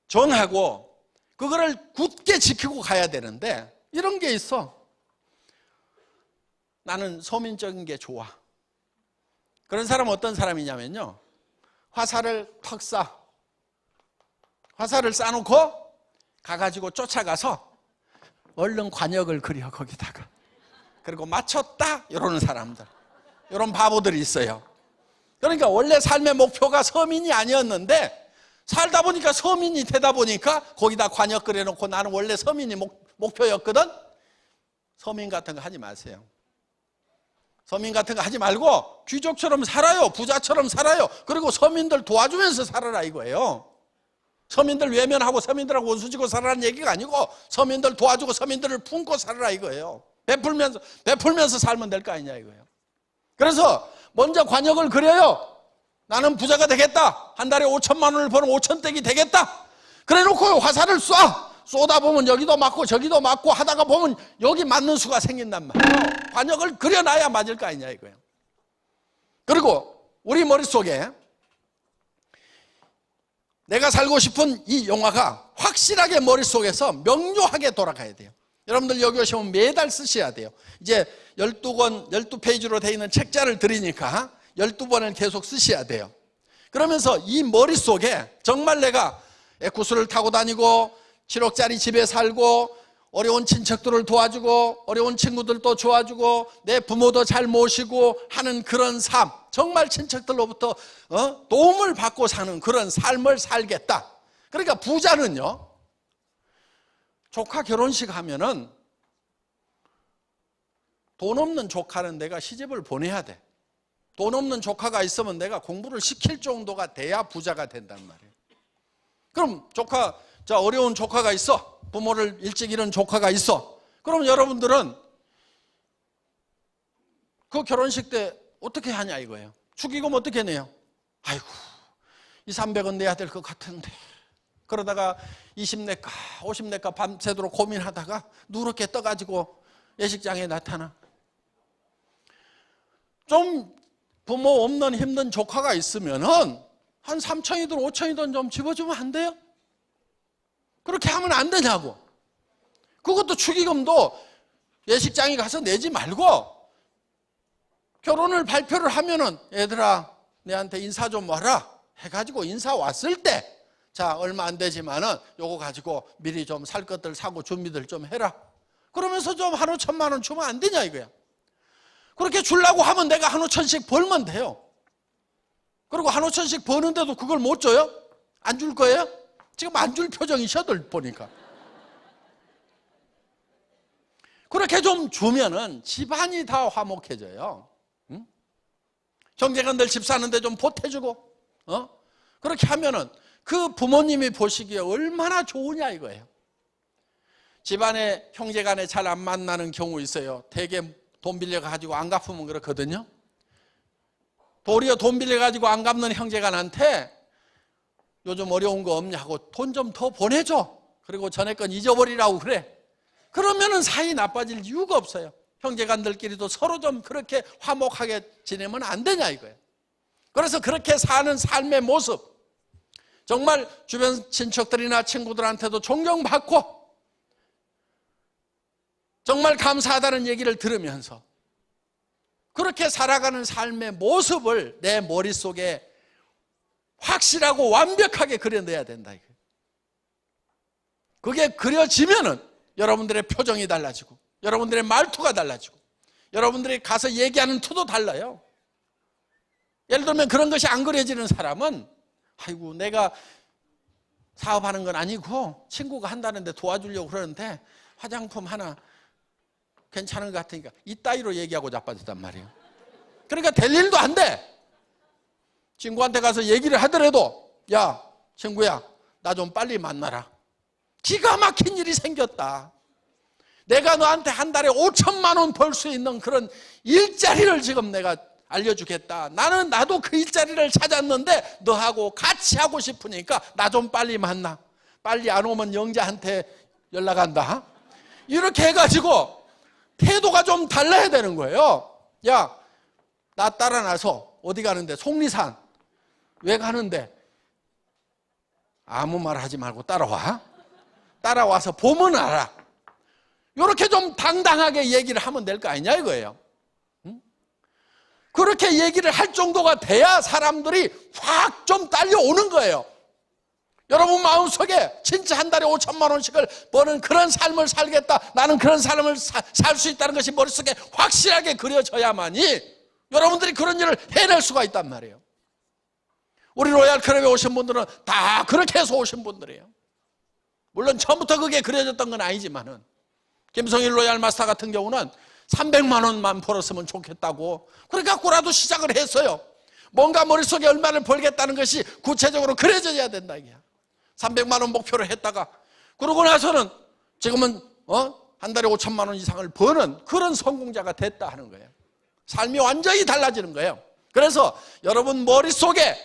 정하고 그거를 굳게 지키고 가야 되는데, 이런 게 있어. 나는 서민적인 게 좋아. 그런 사람은 어떤 사람이냐면요, 화살을 턱 쏴. 화살을 쏴놓고 가가지고 쫓아가서 얼른 관역을 그려 거기다가. 그리고 맞췄다 이러는 사람들, 이런 바보들이 있어요. 그러니까 원래 삶의 목표가 서민이 아니었는데 살다 보니까 서민이 되다 보니까 거기다 관역 그려놓고 나는 원래 서민이 목표였거든. 서민 같은 거 하지 마세요. 서민 같은 거 하지 말고 귀족처럼 살아요. 부자처럼 살아요. 그리고 서민들 도와주면서 살아라 이거예요. 서민들 외면하고 서민들하고 원수지고 살아라는 얘기가 아니고 서민들 도와주고 서민들을 품고 살아라 이거예요. 베풀면서 살면 될 거 아니냐 이거예요. 그래서 먼저 관역을 그려요. 나는 부자가 되겠다. 한 달에 5천만 원을 버는 5천댁이 되겠다. 그래놓고 화살을 쏘다 보면 여기도 맞고 저기도 맞고 하다가 보면 여기 맞는 수가 생긴단 말이에요. 관역을 그려놔야 맞을 거 아니냐 이거예요. 그리고 우리 머릿속에 내가 살고 싶은 이 영화가 확실하게 머릿속에서 명료하게 돌아가야 돼요. 여러분들 여기 오시면 매달 쓰셔야 돼요. 이제 12페이지로 되어 있는 책자를 드리니까 12번을 계속 쓰셔야 돼요. 그러면서 이 머릿속에 정말 내가 에쿠스를 타고 다니고 7억짜리 집에 살고 어려운 친척들을 도와주고 어려운 친구들도 도와주고 내 부모도 잘 모시고 하는 그런 삶, 정말 친척들로부터 도움을 받고 사는 그런 삶을 살겠다. 그러니까 부자는요, 조카 결혼식 하면은 돈 없는 조카는 내가 시집을 보내야 돼. 돈 없는 조카가 있으면 내가 공부를 시킬 정도가 돼야 부자가 된단 말이에요. 그럼 조카, 자, 어려운 조카가 있어. 부모를 일찍 잃은 조카가 있어. 그럼 여러분들은 그 결혼식 때 어떻게 하냐 이거예요. 축의금 어떻게 내요? 아이고, 2, 300원 내야 될 것 같은데. 그러다가 20 낼까 50 낼까 밤새도록 고민하다가 누렇게 떠가지고 예식장에 나타나. 좀 부모 없는 힘든 조카가 있으면은 한 3천이든 5천이든 좀 집어주면 안 돼요? 그렇게 하면 안 되냐고. 그것도 축의금도 예식장에 가서 내지 말고 결혼을 발표를 하면은 얘들아 내한테 인사 좀 와라 해가지고 인사 왔을 때 자 얼마 안 되지만은 요거 가지고 미리 좀 살 것들 사고 준비들 좀 해라. 그러면서 좀 한우 1,000만 원 주면 안 되냐 이거야. 그렇게 주려고 하면 내가 한우 1,000씩 벌면 돼요. 그리고 한우 1,000씩 버는데도 그걸 못 줘요? 안 줄 거예요? 지금 안 줄 표정이셔들 보니까. 그렇게 좀 주면은 집안이 다 화목해져요. 응? 형제간들 집 사는데 좀 보태주고, 그렇게 하면은 그 부모님이 보시기에 얼마나 좋으냐 이거예요. 집안에 형제간에 잘 안 만나는 경우 있어요. 대개 돈 빌려가지고 안 갚으면 그렇거든요. 도리어 돈 빌려가지고 안 갚는 형제간한테 요즘 어려운 거 없냐고 돈 좀 더 보내줘. 그리고 전에 건 잊어버리라고 그래. 그러면은 사이 나빠질 이유가 없어요. 형제간들끼리도 서로 좀 그렇게 화목하게 지내면 안 되냐 이거예요. 그래서 그렇게 사는 삶의 모습, 정말 주변 친척들이나 친구들한테도 존경받고 정말 감사하다는 얘기를 들으면서 그렇게 살아가는 삶의 모습을 내 머릿속에 확실하고 완벽하게 그려내야 된다 이거예요. 그게 그려지면은 여러분들의 표정이 달라지고 여러분들의 말투가 달라지고 여러분들이 가서 얘기하는 투도 달라요. 예를 들면 그런 것이 안 그려지는 사람은 아이고 내가 사업하는 건 아니고 친구가 한다는데 도와주려고 그러는데 화장품 하나 괜찮은 것 같으니까 이따위로 얘기하고 자빠졌단 말이에요. 그러니까 될 일도 안 돼. 친구한테 가서 얘기를 하더라도 야 친구야 나 좀 빨리 만나라. 기가 막힌 일이 생겼다. 내가 너한테 한 달에 5천만 원 벌 수 있는 그런 일자리를 지금 내가 알려주겠다. 나도 그 일자리를 찾았는데 너하고 같이 하고 싶으니까 나 좀 빨리 만나. 빨리 안 오면 영자한테 연락한다. 이렇게 해가지고 태도가 좀 달라야 되는 거예요. 야, 나 따라 나서 어디 가는데? 속리산. 왜 가는데? 아무 말 하지 말고 따라와. 따라와서 보면 알아. 이렇게 좀 당당하게 얘기를 하면 될 거 아니냐 이거예요. 그렇게 얘기를 할 정도가 돼야 사람들이 확 좀 딸려오는 거예요. 여러분 마음속에 진짜 한 달에 5천만 원씩을 버는 그런 삶을 살겠다. 나는 그런 삶을 살 수 있다는 것이 머릿속에 확실하게 그려져야만이 여러분들이 그런 일을 해낼 수가 있단 말이에요. 우리 로얄 클럽에 오신 분들은 다 그렇게 해서 오신 분들이에요. 물론 처음부터 그게 그려졌던 건 아니지만은 김성일 로얄 마스터 같은 경우는 300만 원만 벌었으면 좋겠다고 그래갖고라도 시작을 했어요. 뭔가 머릿속에 얼마를 벌겠다는 것이 구체적으로 그려져야 된다 이게. 300만 원 목표를 했다가 그러고 나서는 지금은 한 달에 5천만 원 이상을 버는 그런 성공자가 됐다 하는 거예요. 삶이 완전히 달라지는 거예요. 그래서 여러분 머릿속에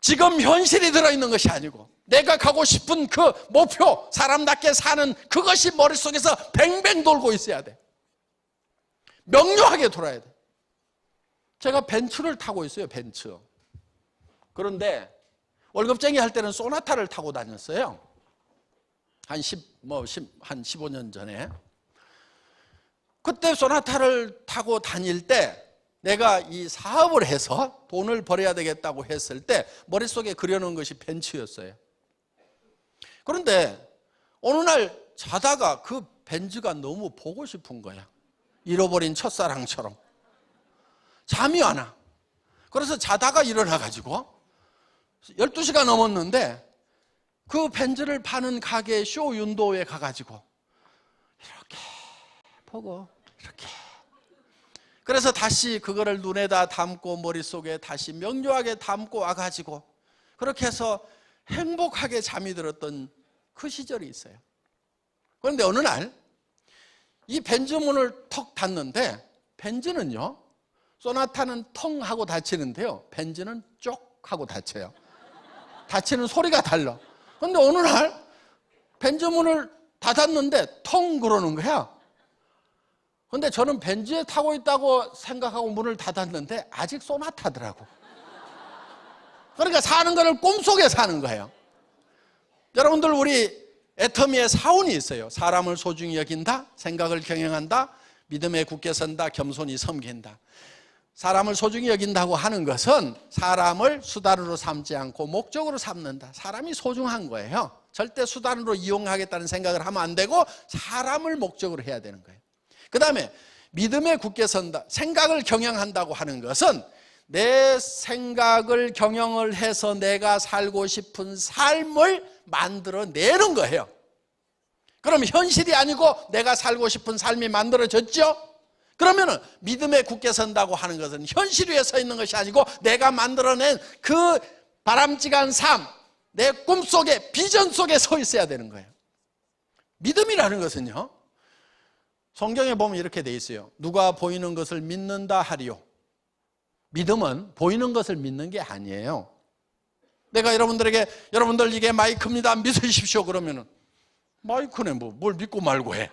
지금 현실이 들어있는 것이 아니고 내가 가고 싶은 그 목표, 사람답게 사는 그것이 머릿속에서 뱅뱅 돌고 있어야 돼. 명료하게 돌아야 돼. 제가 벤츠를 타고 있어요, 벤츠. 그런데 월급쟁이 할 때는 소나타를 타고 다녔어요. 한 15년 전에. 그때 소나타를 타고 다닐 때 내가 이 사업을 해서 돈을 벌어야 되겠다고 했을 때 머릿속에 그려놓은 것이 벤츠였어요. 그런데 어느 날 자다가 그 벤츠가 너무 보고 싶은 거야. 잃어버린 첫사랑처럼. 잠이 안 와. 그래서 자다가 일어나가지고 12시가 넘었는데 그 벤츠를 파는 가게 쇼윈도우에 가가지고 이렇게 보고 이렇게, 그래서 다시 그거를 눈에다 담고 머릿속에 다시 명료하게 담고 와가지고 그렇게 해서 행복하게 잠이 들었던 그 시절이 있어요. 그런데 어느 날 이 벤츠 문을 턱 닫는데, 벤츠는요, 소나타는 텅 하고 닫히는데요, 벤츠는 쪽 하고 닫혀요. 닫히는 소리가 달라. 그런데 어느 날 벤츠 문을 닫았는데 텅 그러는 거야. 그런데 저는 벤츠에 타고 있다고 생각하고 문을 닫았는데 아직 소나타더라고. 그러니까 사는 거를 꿈속에 사는 거예요. 여러분들, 우리 애터미의 사원이 있어요. 사람을 소중히 여긴다, 생각을 경영한다, 믿음에 굳게 선다, 겸손히 섬긴다. 사람을 소중히 여긴다고 하는 것은 사람을 수단으로 삼지 않고 목적으로 삼는다. 사람이 소중한 거예요. 절대 수단으로 이용하겠다는 생각을 하면 안 되고 사람을 목적으로 해야 되는 거예요. 그 다음에 믿음에 굳게 선다, 생각을 경영한다고 하는 것은 내 생각을 경영을 해서 내가 살고 싶은 삶을 만들어내는 거예요. 그럼 현실이 아니고 내가 살고 싶은 삶이 만들어졌죠? 그러면은 믿음에 굳게 선다고 하는 것은 현실 위에 서 있는 것이 아니고 내가 만들어낸 그 바람직한 삶, 내 꿈속에, 비전 속에 서 있어야 되는 거예요. 믿음이라는 것은요, 성경에 보면 이렇게 돼 있어요. 누가 보이는 것을 믿는다 하리요. 믿음은 보이는 것을 믿는 게 아니에요. 내가 여러분들에게, 여러분들 이게 마이크입니다, 믿으십시오 그러면은, 마이크네 뭘 믿고 말고 해.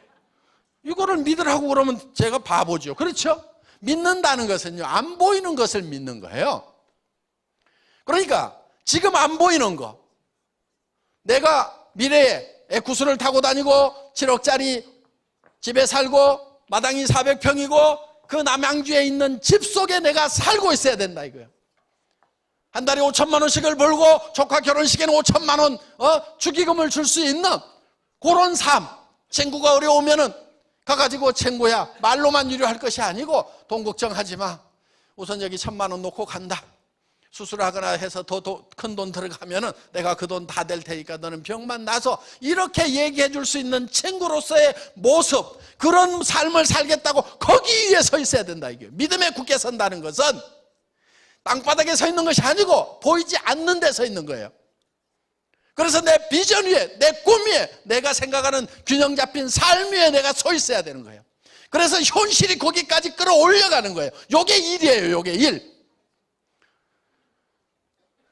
이거를 믿으라고 그러면 제가 바보죠. 그렇죠? 믿는다는 것은요, 안 보이는 것을 믿는 거예요. 그러니까 지금 안 보이는 거, 내가 미래에 에쿠스를 타고 다니고 7억짜리 집에 살고 마당이 400평이고 그 남양주에 있는 집 속에 내가 살고 있어야 된다 이거예요. 한 달에 5천만 원씩을 벌고 조카 결혼식에는 5천만 원 축의금을 줄 수 있는 그런 삶. 친구가 어려우면은 가가지고 친구야 말로만 위로할 것이 아니고 돈 걱정하지 마, 우선 여기 1,000만 원 놓고 간다, 수술하거나 해서 더 큰 돈 들어가면은 내가 그 돈 다 될 테니까 너는 병만 나서, 이렇게 얘기해 줄 수 있는 친구로서의 모습, 그런 삶을 살겠다고 거기 위에 서 있어야 된다 이게. 믿음에 굳게 선다는 것은 땅바닥에 서 있는 것이 아니고 보이지 않는 데 서 있는 거예요. 그래서 내 비전 위에, 내 꿈 위에, 내가 생각하는 균형 잡힌 삶 위에 내가 서 있어야 되는 거예요. 그래서 현실이 거기까지 끌어올려가는 거예요. 요게 일이에요. 요게 일.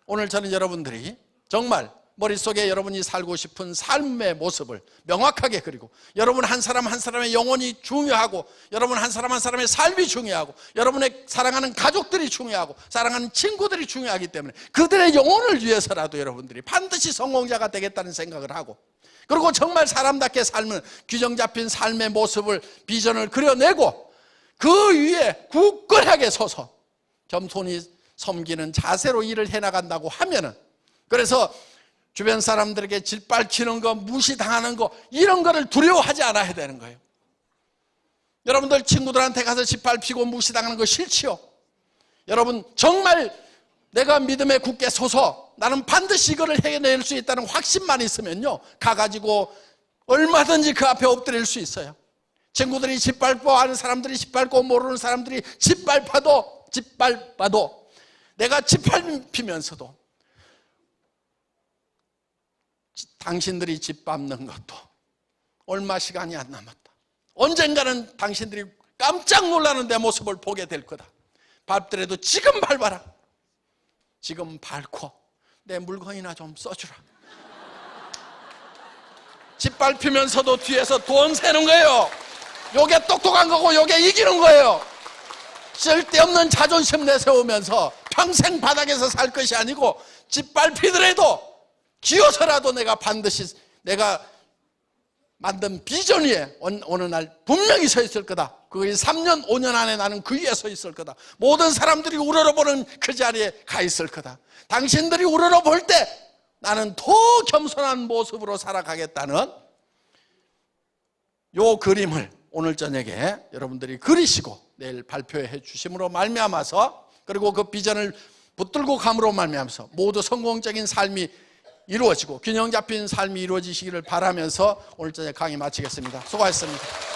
오늘 저는 여러분들이 정말 머릿속에 여러분이 살고 싶은 삶의 모습을 명확하게 그리고, 여러분 한 사람 한 사람의 영혼이 중요하고, 여러분 한 사람 한 사람의 삶이 중요하고, 여러분의 사랑하는 가족들이 중요하고, 사랑하는 친구들이 중요하기 때문에 그들의 영혼을 위해서라도 여러분들이 반드시 성공자가 되겠다는 생각을 하고, 그리고 정말 사람답게 삶은 규정 잡힌 삶의 모습을, 비전을 그려내고 그 위에 굳건하게 서서 겸손히 섬기는 자세로 일을 해나간다고 하면은, 그래서 주변 사람들에게 짓밟히는 거, 무시당하는 거, 이런 거를 두려워하지 않아야 되는 거예요. 여러분들 친구들한테 가서 짓밟히고 무시당하는 거 싫지요? 여러분 정말 내가 믿음에 굳게 서서 나는 반드시 이거를 해낼 수 있다는 확신만 있으면요, 가가지고 얼마든지 그 앞에 엎드릴 수 있어요. 친구들이 짓밟고, 아는 사람들이 짓밟고, 모르는 사람들이 짓밟아도 내가 짓밟히면서도 당신들이 짓밟는 것도 얼마 시간이 안 남았다. 언젠가는 당신들이 깜짝 놀라는 내 모습을 보게 될 거다. 밟더라도 지금 밟아라. 지금 밟고 내 물건이나 좀 써주라. 짓밟히면서도 뒤에서 돈 세는 거예요. 요게 똑똑한 거고 요게 이기는 거예요. 쓸데없는 자존심 내세우면서 평생 바닥에서 살 것이 아니고, 짓밟히더라도 기어서라도 내가 반드시 내가 만든 비전 위에 어느 날 분명히 서 있을 거다. 그게 3년 5년 안에 나는 그 위에 서 있을 거다. 모든 사람들이 우러러보는 그 자리에 가 있을 거다. 당신들이 우러러볼 때 나는 더 겸손한 모습으로 살아가겠다는 요 그림을 오늘 저녁에 여러분들이 그리시고 내일 발표해 주심으로 말미암아서, 그리고 그 비전을 붙들고 감으로 말미암아서 모두 성공적인 삶이 이루어지고 균형 잡힌 삶이 이루어지시기를 바라면서 오늘 저녁 강의 마치겠습니다. 수고하셨습니다.